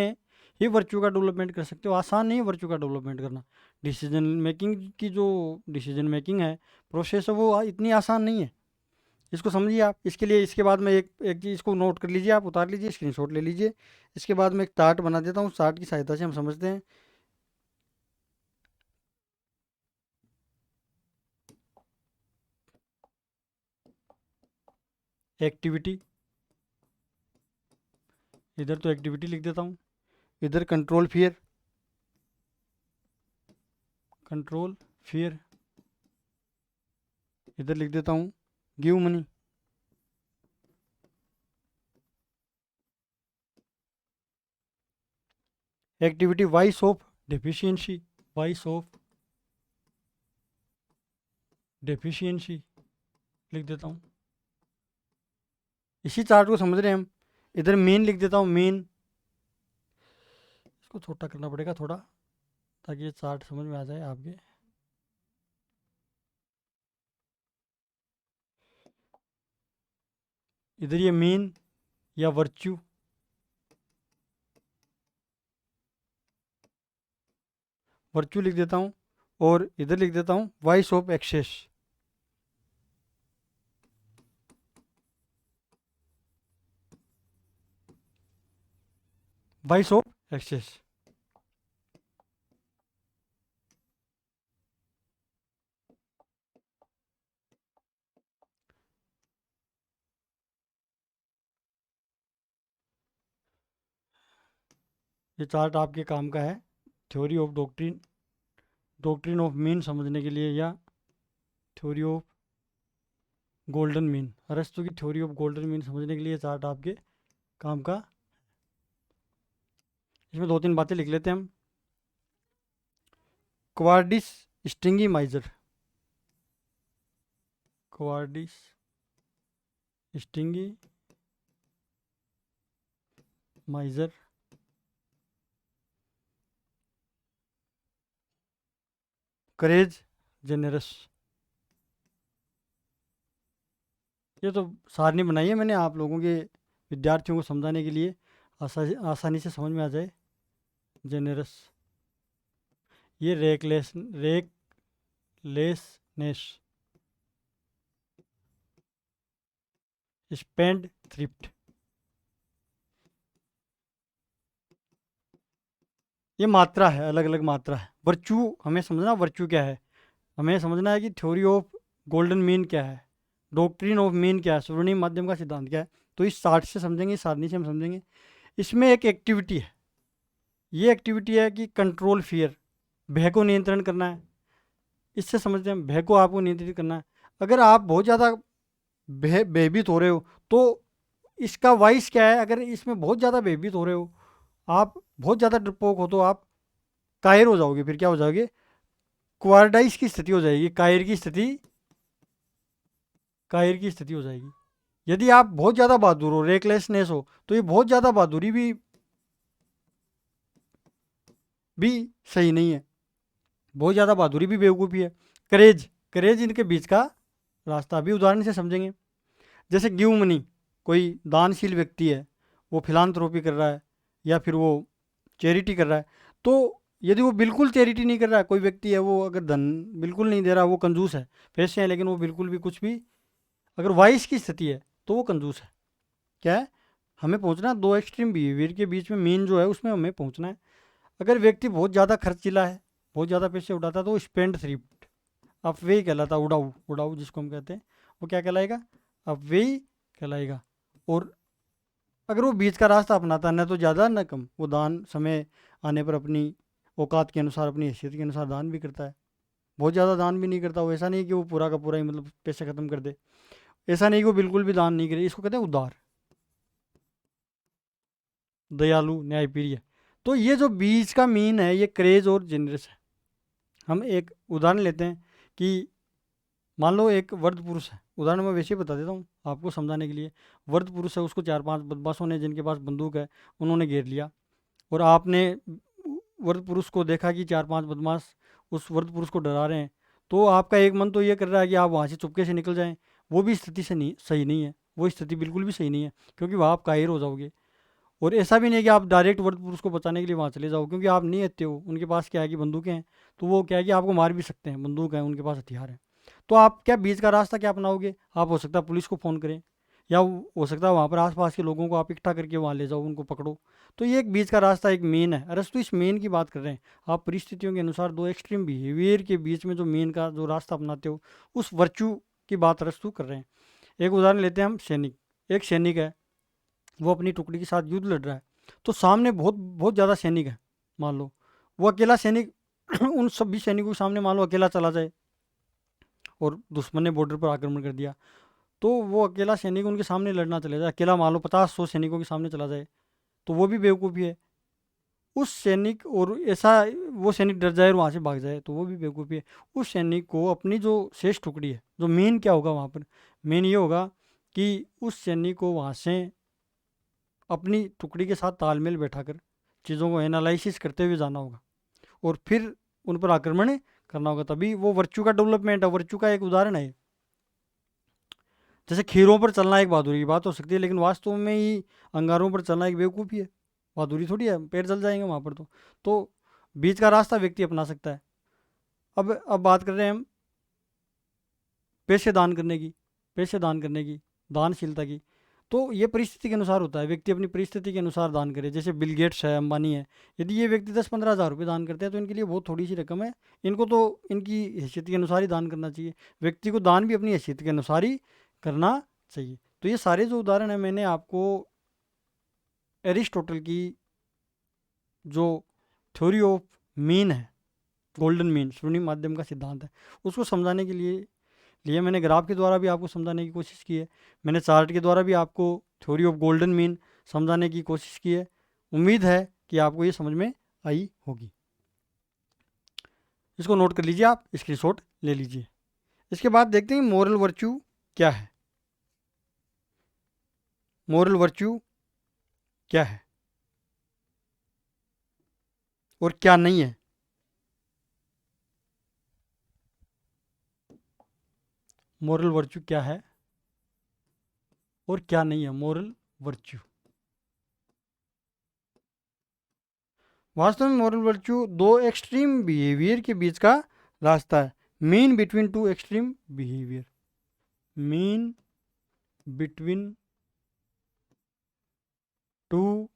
ही वर्च्यू का डेवलपमेंट कर सकते हो, आसान नहीं है वर्च्यू का डेवलपमेंट करना। डिसीजन मेकिंग की जो डिसीजन मेकिंग है, प्रोसेस है, वो इतनी आसान नहीं है इसको समझिए आप। इसके लिए इसके बाद में एक एक चीज़ को नोट कर लीजिए, आप उतार लीजिए, स्क्रीनशॉट ले लीजिए। इसके बाद में एक चार्ट बना देता हूँ, चार्ट की सहायता से हम समझते हैं। एक्टिविटी, इधर तो एक्टिविटी लिख देता हूँ, इधर कंट्रोल फियर, कंट्रोल फियर, इधर लिख देता हूँ give money. Activity vice of deficiency, vice of deficiency लिख देता हूँ। इसी चार्ट को समझ रहे हैं हम। इधर मीन लिख देता हूँ, मीन। इसको छोटा करना पड़ेगा थोड़ा, ताकि ये चार्ट समझ में आ जाए आपके। इधर ये मीन या वर्च्यू, वर्च्यू लिख देता हूँ। और इधर लिख देता हूँ vice of excess, vice of excess. ये चार्ट आपके काम का है theory of doctrine, doctrine of mean समझने के लिए, या थ्योरी ऑफ गोल्डन मीन, अरस्तु की थ्योरी ऑफ गोल्डन मीन समझने के लिए चार्ट आपके काम का। इसमें दो तीन बातें लिख लेते हैं हम। क्वार्डिस स्टिंगी माइजर, क्वार्डिस स्टिंगी माइजर, करेज जेनरस। ये तो सारणी बनाई है मैंने आप लोगों के विद्यार्थियों को समझाने के लिए, आसानी से समझ में आ जाए। जेनरस, ये रेकलेसनेस, स्पेंड थ्रिफ्ट। ये मात्रा है, अलग अलग मात्रा है। वर्चू हमें समझना, वर्चू क्या है हमें समझना है कि थ्योरी ऑफ गोल्डन मीन क्या है, डॉक्ट्रिन ऑफ मीन क्या है, स्वर्णिम माध्यम का सिद्धांत क्या है। तो इस चार्ट से समझेंगे, इस सारणी से हम समझेंगे। इसमें एक एक्टिविटी है, ये एक्टिविटी है कि कंट्रोल फियर, भय को नियंत्रण करना है। इससे समझते हैं भय को आपको नियंत्रित करना है। अगर आप बहुत ज़्यादा भयभीत हो रहे हो तो इसका वाइस क्या है। अगर इसमें बहुत ज़्यादा भयभीत हो रहे हो, आप बहुत ज़्यादा डरपोक हो, तो आप कायर हो जाओगे। फिर क्या हो जाओगे, क्वारडाइस की स्थिति हो जाएगी, कायर की स्थिति, कायर की स्थिति हो जाएगी। यदि आप बहुत ज़्यादा बहादुर हो, रेकलेसनेस हो, तो ये बहुत ज़्यादा बहादुरी भी सही नहीं है, बहुत ज़्यादा बहादुरी भी बेवकूफ़ी है। करेज, करेज इनके बीच का रास्ता अभी उदाहरण से समझेंगे। जैसे गिव मनी, कोई दानशील व्यक्ति है, वो फिलांथ्रोपी कर रहा है या फिर वो चैरिटी कर रहा है। तो यदि वो बिल्कुल चैरिटी नहीं कर रहा है, कोई व्यक्ति है वो अगर धन बिल्कुल नहीं दे रहा, वो कंजूस है, पैसे हैं लेकिन वो बिल्कुल भी कुछ भी, अगर वाइस की स्थिति है तो वो कंजूस है। क्या है, हमें पहुंचना है दो एक्सट्रीम बिहेवियर के बीच में, मीन जो है उसमें हमें पहुंचना है। अगर व्यक्ति बहुत ज़्यादा खर्चीला है, बहुत ज़्यादा पैसे उड़ाता है, तो वो स्पेंड थ्रिफ्ट, अपव्यय कहलाता, उड़ाऊ, उड़ाऊ जिसको हम कहते हैं, वो क्या कहलाएगा, अपव्यय कहलाएगा। और अगर वो बीच का रास्ता अपनाता है, न तो ज़्यादा न कम, वो दान समय आने पर अपनी औकात के अनुसार, अपनी हैसियत के अनुसार दान भी करता है। बहुत ज़्यादा दान भी नहीं करता वो, ऐसा नहीं कि वो पूरा का पूरा ही मतलब पैसे ख़त्म कर दे, ऐसा नहीं कि वो बिल्कुल भी दान नहीं करे। इसको कहते हैं उदार, दयालु, न्यायप्रिय। तो ये जो बीच का मीन है, ये क्रेज और जेनरस है। हम एक उदाहरण लेते हैं कि मान लो एक वर्ध पुरुष है, उदाहरण मैं वैसे ही बता देता हूँ आपको समझाने के लिए। वर्ध पुरुष है, उसको चार पांच बदमाशों ने, जिनके पास बंदूक है, उन्होंने घेर लिया। और आपने वर्ध पुरुष को देखा कि चार पांच बदमाश उस वर्ध पुरुष को डरा रहे हैं, तो आपका एक मन तो ये कर रहा है कि आप वहाँ से चुपके से निकल जाएं। वो भी स्थिति से नहीं, सही नहीं है, वो स्थिति बिल्कुल भी सही नहीं है, क्योंकि वहाँ आप कायर हो जाओगे। और ऐसा भी नहीं है कि आप डायरेक्ट वर्ध पुरुष को बचाने के लिए वहाँ चले जाओ, क्योंकि आप नहीं आते हो, उनके पास क्या है कि बंदूकें हैं, तो वो क्या है कि आपको मार भी सकते हैं, बंदूक है, उनके पास हथियार है। तो आप क्या बीच का रास्ता क्या अपनाओगे? आप हो सकता है पुलिस को फ़ोन करें, या हो सकता है वहाँ पर आसपास के लोगों को आप इकट्ठा करके वहाँ ले जाओ, उनको पकड़ो। तो ये एक बीच का रास्ता, एक मेन है। अरस्तु इस मेन की बात कर रहे हैं। आप परिस्थितियों के अनुसार दो एक्सट्रीम बिहेवियर के बीच में जो मेन का जो रास्ता अपनाते हो, उस वर्चू की बात अरस्तु कर रहे हैं। एक उदाहरण लेते हैं हम, सैनिक। एक सैनिक है, वो अपनी टुकड़ी के साथ युद्ध लड़ रहा है, तो सामने बहुत बहुत ज़्यादा सैनिक है। मान लो वो अकेला सैनिक उन सभी सैनिकों के सामने मान लो अकेला चला जाए और दुश्मन ने बॉर्डर पर आक्रमण कर दिया, तो वो अकेला सैनिक उनके सामने लड़ना चले जाए, अकेला मान लो 50-100 सैनिकों के सामने चला जाए, तो वो भी बेवकूफ़ी है। उस सैनिक, और ऐसा वो सैनिक डर जाए और वहाँ से भाग जाए, तो वो भी बेवकूफ़ी है। उस सैनिक को अपनी जो शेष टुकड़ी है, जो मेन क्या होगा वहाँ पर, मेन ये होगा कि उस सैनिक को वहाँ से अपनी टुकड़ी के साथ तालमेल बैठाकर चीज़ों को एनालिसिस करते हुए जाना होगा और फिर उन पर आक्रमण करना होगा। तभी वो वर्चू का डेवलपमेंट है। वर्चू का एक उदाहरण है। जैसे खीरों पर चलना एक बहादुरी की बात हो सकती है, लेकिन वास्तव में ही अंगारों पर चलना एक बेवकूफ़ी है, बहादुरी थोड़ी है, पैर जल जाएंगे वहाँ पर। तो बीच का रास्ता व्यक्ति अपना सकता है। अब बात कर रहे हैं हम पैसे दान करने की, पैसे दान करने की, दानशीलता की। तो ये परिस्थिति के अनुसार होता है, व्यक्ति अपनी परिस्थिति के अनुसार दान करे। जैसे बिल गेट्स है, अंबानी है, यदि ये व्यक्ति 10-15 हज़ार रुपये दान करते हैं तो इनके लिए बहुत थोड़ी सी रकम है। इनको तो इनकी हैसियत के अनुसार ही दान करना चाहिए। व्यक्ति को दान भी अपनी हैसियत के अनुसार ही करना चाहिए। तो ये सारे जो उदाहरण हैं, मैंने आपको एरिस्टोटल की जो थ्योरी ऑफ मीन है, गोल्डन मीन, स्वर्णिम माध्यम का सिद्धांत है, उसको समझाने के लिए मैंने ग्राफ के द्वारा भी आपको समझाने की कोशिश की है। मैंने चार्ट के द्वारा भी आपको थ्योरी ऑफ गोल्डन मीन समझाने की कोशिश की है। उम्मीद है कि आपको ये समझ में आई होगी। इसको नोट कर लीजिए, आप स्क्रीनशॉट ले लीजिए। इसके बाद देखते हैं मोरल वर्च्यू क्या है। मोरल वर्च्यू क्या है और क्या नहीं है। मोरल वर्च्यू क्या है और क्या नहीं है। मोरल वर्च्यू, वास्तव में मोरल वर्च्यू दो एक्सट्रीम बिहेवियर के बीच का रास्ता है। Mean between two extreme behaviour, mean between two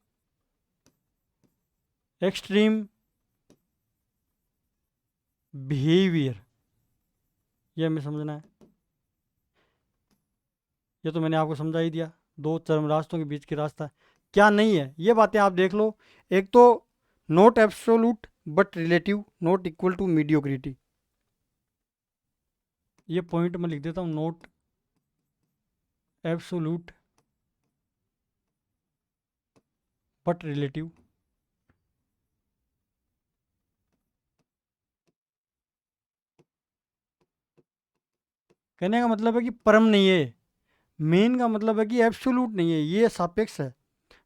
extreme behaviour, यह हमें समझना है। ये तो मैंने आपको समझा ही दिया, दो चरम रास्तों के बीच के रास्ता। क्या नहीं है, ये बातें आप देख लो। एक तो not absolute but relative, not equal to mediocrity. ये पॉइंट मैं लिख देता हूँ, नॉट एब्सोल्यूट बट रिलेटिव। कहने का मतलब है कि परम नहीं है। मेन का मतलब है कि एब्सोल्यूट नहीं है, ये सापेक्ष है।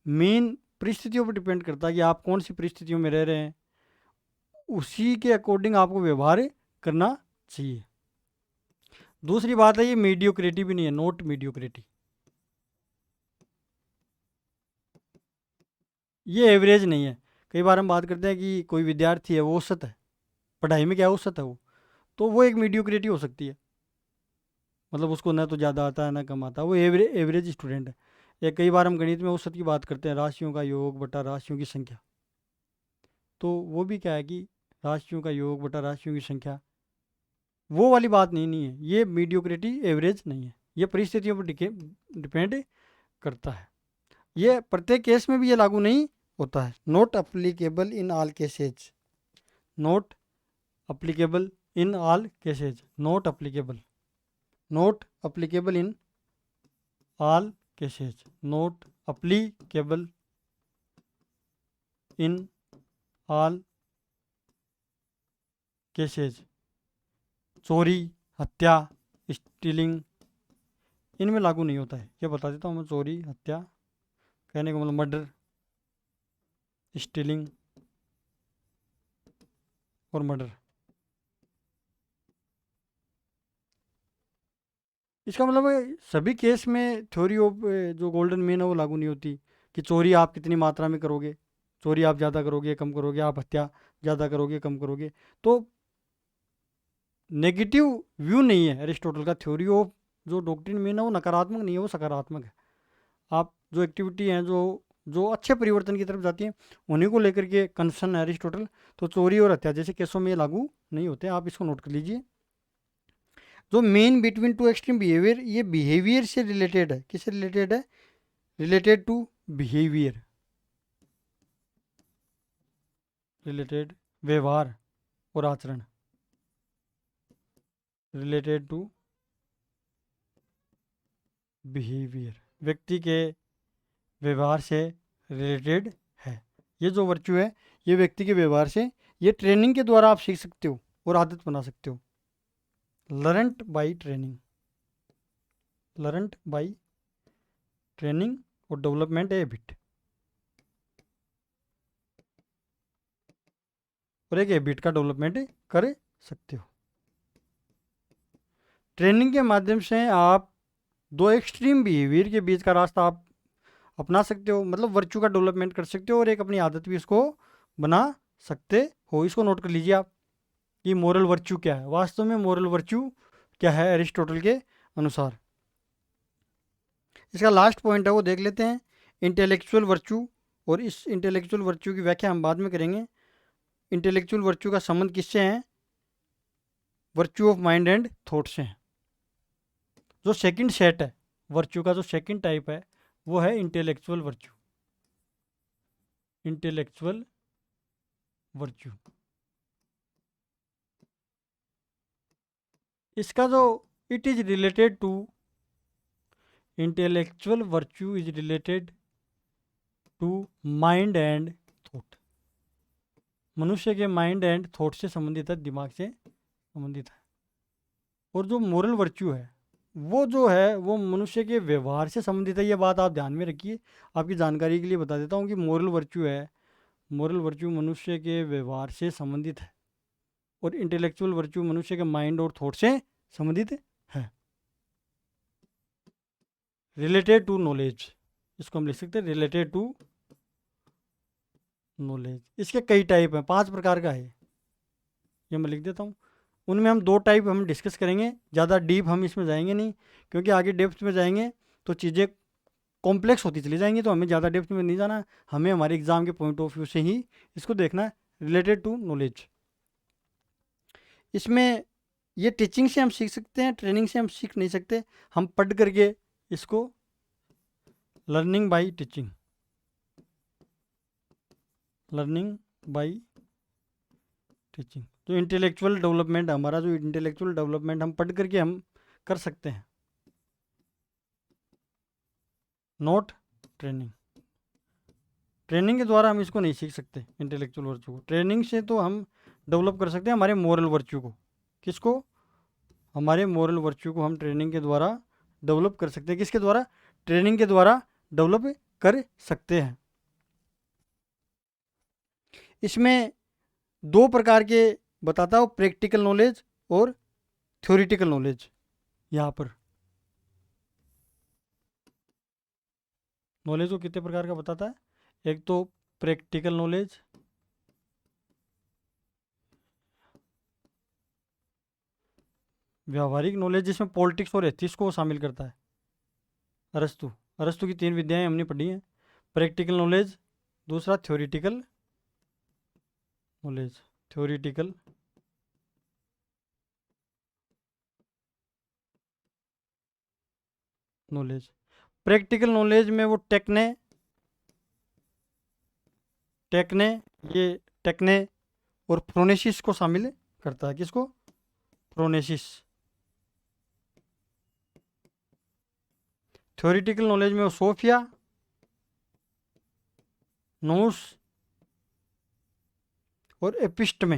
मेन परिस्थितियों पर डिपेंड करता है कि आप कौन सी परिस्थितियों में रह रहे हैं, उसी के अकॉर्डिंग आपको व्यवहार करना चाहिए। दूसरी बात है, ये मीडियोक्रिटी भी नहीं है, नॉट मीडियोक्रिटी। ये एवरेज नहीं है। कई बार हम बात करते हैं कि कोई विद्यार्थी है, वो औसत है, पढ़ाई में क्या औसत है वो, तो वो एक मीडियोक्रिटी हो सकती है। मतलब उसको ना तो ज़्यादा आता है ना कम आता है, वो एवरेज स्टूडेंट है। या कई बार हम गणित में औसत की बात करते हैं, राशियों का योग बटा राशियों की संख्या, तो वो भी क्या है कि राशियों का योग बटा राशियों की संख्या, वो वाली बात नहीं है। ये मीडियोक्रिटी एवरेज नहीं है, ये परिस्थितियों पर डिपेंड करता है। ये प्रत्येक केस में भी ये लागू नहीं होता है। Not applicable in all cases, not applicable in all cases, not applicable, not applicable in all cases, not applicable in all cases. चोरी, हत्या, स्टीलिंग, इनमें लागू नहीं होता है। ये बता देता हूँ मैं, चोरी, हत्या, कहने का मतलब मर्डर, स्टीलिंग और मर्डर। इसका मतलब है सभी केस में थ्योरी ऑफ जो गोल्डन मीन है वो लागू नहीं होती। कि चोरी आप कितनी मात्रा में करोगे, चोरी आप ज़्यादा करोगे कम करोगे, आप हत्या ज़्यादा करोगे कम करोगे। तो नेगेटिव व्यू नहीं है एरिस्टोटल का। थ्योरी ऑफ जो डॉक्ट्रिन में ना वो नकारात्मक नहीं है, वो सकारात्मक है। आप जो एक्टिविटी हैं जो जो अच्छे परिवर्तन की तरफ जाती हैं उन्हीं को लेकर के कंसर्न है एरिस्टोटल। तो चोरी और हत्या जैसे केसों में ये लागू नहीं होते, आप इसको नोट कर लीजिए। जो main between two extreme behaviour, ये बिहेवियर से रिलेटेड है। किससे रिलेटेड है? रिलेटेड टू बिहेवियर, रिलेटेड व्यवहार और आचरण, रिलेटेड टू बिहेवियर, व्यक्ति के व्यवहार से रिलेटेड है। ये जो वर्च्यू है ये व्यक्ति के व्यवहार से, ये ट्रेनिंग के द्वारा आप सीख सकते हो और आदत बना सकते हो। Learned by training, learned by training और डेवलपमेंट हैबिट, और एक हैबिट का डेवलपमेंट कर सकते हो। ट्रेनिंग के माध्यम से आप दो एक्सट्रीम बिहेवियर के बीच का रास्ता आप अपना सकते हो, मतलब वर्च्यू का डेवलपमेंट कर सकते हो और एक अपनी आदत भी इसको बना सकते हो। इसको नोट कर लीजिए आप कि मोरल वर्च्यू क्या है। वास्तव में मोरल वर्च्यू क्या है एरिस्टोटल के अनुसार? इसका लास्ट पॉइंट है वो देख लेते हैं, इंटेलेक्चुअल वर्च्यू। और इस इंटेलेक्चुअल वर्च्यू की व्याख्या हम बाद में करेंगे। इंटेलेक्चुअल वर्च्यू का संबंध किससे है? Virtue of mind and thought से है। जो सेकंड सेट है वर्च्यू का, जो सेकंड टाइप है वो है इंटेलेक्चुअल वर्च्यू। इंटेलेक्चुअल वर्च्यू, इसका जो it is related to, intellectual virtue is related to mind and thought. मनुष्य के माइंड एंड थॉट से संबंधित है, दिमाग से संबंधित है। और जो मोरल वर्च्यू है वो जो है वो मनुष्य के व्यवहार से संबंधित है। ये बात आप ध्यान में रखिए, आपकी जानकारी के लिए बता देता हूँ कि मोरल वर्च्यू है, मोरल वर्च्यू मनुष्य के व्यवहार से संबंधित है और इंटेलेक्चुअल वर्च्यू मनुष्य के माइंड और थॉट से संबंधित है। रिलेटेड टू नॉलेज, इसको हम लिख सकते हैं रिलेटेड टू नॉलेज। इसके कई टाइप हैं, 5 प्रकार का है, ये मैं लिख देता हूँ। उनमें हम 2 टाइप हम डिस्कस करेंगे, ज़्यादा डीप हम इसमें जाएंगे नहीं, क्योंकि आगे डेप्थ में जाएंगे तो चीज़ें कॉम्प्लेक्स होती चली जाएंगी, तो हमें ज़्यादा डेप्थ में नहीं जाना, हमें हमारे एग्जाम के पॉइंट ऑफ व्यू से ही इसको देखना है। रिलेटेड टू नॉलेज, इसमें ये टीचिंग से हम सीख सकते हैं, ट्रेनिंग से हम सीख नहीं सकते, हम पढ़ करके इसको learning by teaching, learning by teaching. जो इंटेलेक्चुअल डेवलपमेंट, हमारा जो इंटेलेक्चुअल डेवलपमेंट हम पढ़ करके हम कर सकते हैं, नॉट ट्रेनिंग। ट्रेनिंग के द्वारा हम इसको नहीं सीख सकते इंटेलेक्चुअल वर्च्यू को। ट्रेनिंग से तो हम डेवलप कर सकते हैं हमारे मोरल वर्च्यू को। किसको? हमारे मोरल वर्च्यू को हम ट्रेनिंग के द्वारा डेवलप कर सकते हैं। किसके द्वारा? ट्रेनिंग के द्वारा डेवलप कर सकते हैं। इसमें 2 प्रकार के बताता हूँ, प्रैक्टिकल नॉलेज और थ्योरेटिकल नॉलेज। यहाँ पर नॉलेज को कितने प्रकार का बताता है? एक तो प्रैक्टिकल नॉलेज, व्यावहारिक नॉलेज, जिसमें पॉलिटिक्स और एथिक्स को शामिल करता है। अरस्तु, अरस्तु की 3 विद्याएं हमने पढ़ी हैं। प्रैक्टिकल नॉलेज, दूसरा theoretical knowledge, theoretical knowledge. Practical knowledge में वो टेक्ने टेक्ने ये टेक्ने और फ्रोनेसिस को शामिल करता है। किसको? फ्रोनेसिस। थ्योरेटिकल नॉलेज में वो सोफिया, नोस और एपिस्टमे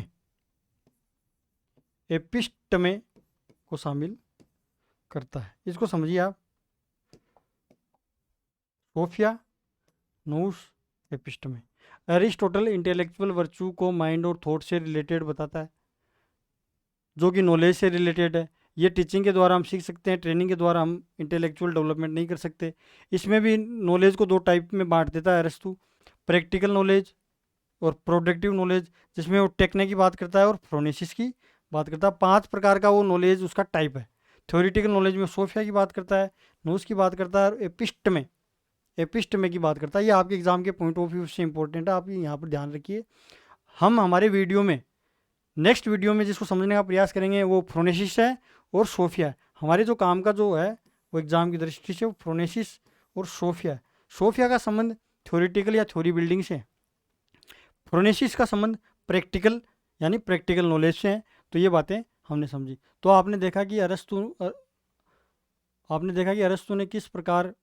को शामिल करता है। इसको समझिए आप, Sophia, nous, episteme. Aristotle intellectual virtue को माइंड और थॉट से रिलेटेड बताता है, जो कि नॉलेज से रिलेटेड है। ये टीचिंग के द्वारा हम सीख सकते हैं, ट्रेनिंग के द्वारा हम इंटेलेक्चुअल डेवलपमेंट नहीं कर सकते। इसमें भी नॉलेज को 2 टाइप में बांट देता है अरस्तु, प्रैक्टिकल नॉलेज और प्रोडक्टिव नॉलेज, जिसमें वो टेक्ने की बात करता है और फ्रोनेसिस की बात करता है। 5 प्रकार का वो नॉलेज उसका टाइप है। थ्योरेटिकल नॉलेज में सोफिया की बात करता है, नोस की बात करता है, और एपिस्टमे की बात करता है। ये आपके एग्जाम के पॉइंट ऑफ व्यू से इंपॉर्टेंट है, आप यहाँ पर ध्यान रखिए। हम हमारे वीडियो में, नेक्स्ट वीडियो में जिसको समझने का प्रयास करेंगे वो फ्रोनेसिस है और सोफिया है। हमारे जो काम का जो है वो एग्जाम की दृष्टि से वो फ्रोनेसिस और सोफिया है। सोफिया का संबंध थ्योरेटिकल या थ्योरी बिल्डिंग से है, फ्रोनेसिस का संबंध प्रैक्टिकल यानी प्रैक्टिकल नॉलेज से है। तो ये बातें हमने समझी। तो आपने देखा कि अरस्तु ने किस प्रकार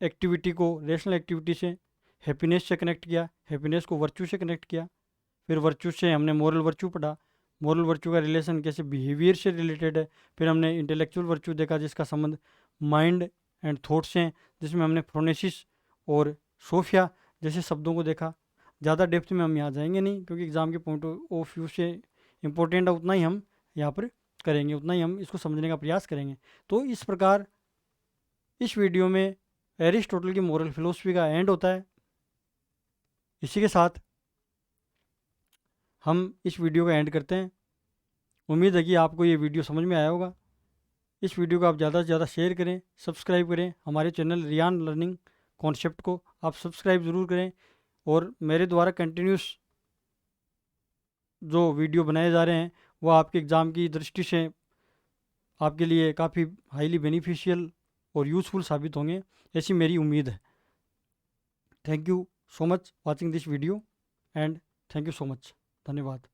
एक्टिविटी को रेशनल एक्टिविटी से, हैप्पीनेस से कनेक्ट किया, हैप्पीनेस को वर्च्यू से कनेक्ट किया, फिर वर्च्यू से हमने मोरल वर्च्यू पढ़ा, मोरल वर्च्यू का रिलेशन कैसे बिहेवियर से रिलेटेड है। फिर हमने इंटेलेक्चुअल वर्च्यू देखा जिसका संबंध माइंड एंड थॉट से हैं, जिसमें हमने फ्रोनेसिस और सोफिया जैसे शब्दों को देखा। ज़्यादा डेप्थ में हम यहाँ जाएंगे नहीं, क्योंकि एग्ज़ाम के पॉइंट ऑफ व्यू से इम्पोर्टेंट है, उतना ही हम यहाँ पर करेंगे, उतना ही हम इसको समझने का प्रयास करेंगे। तो इस प्रकार इस वीडियो में एरिस्टोटल की मोरल फिलोसफी का एंड होता है। इसी के साथ हम इस वीडियो का एंड करते हैं। उम्मीद है कि आपको ये वीडियो समझ में आया होगा। इस वीडियो को आप ज़्यादा से ज़्यादा शेयर करें, सब्सक्राइब करें। हमारे चैनल रियान लर्निंग कॉन्सेप्ट को आप सब्सक्राइब ज़रूर करें, और मेरे द्वारा कंटिन्यूस जो वीडियो बनाए जा रहे हैं वो आपके एग्ज़ाम की दृष्टि से आपके लिए काफ़ी हाईली बेनिफिशियल और यूज़फुल साबित होंगे, ऐसी मेरी उम्मीद है। Thank you so much watching this video and thank you so much. धन्यवाद।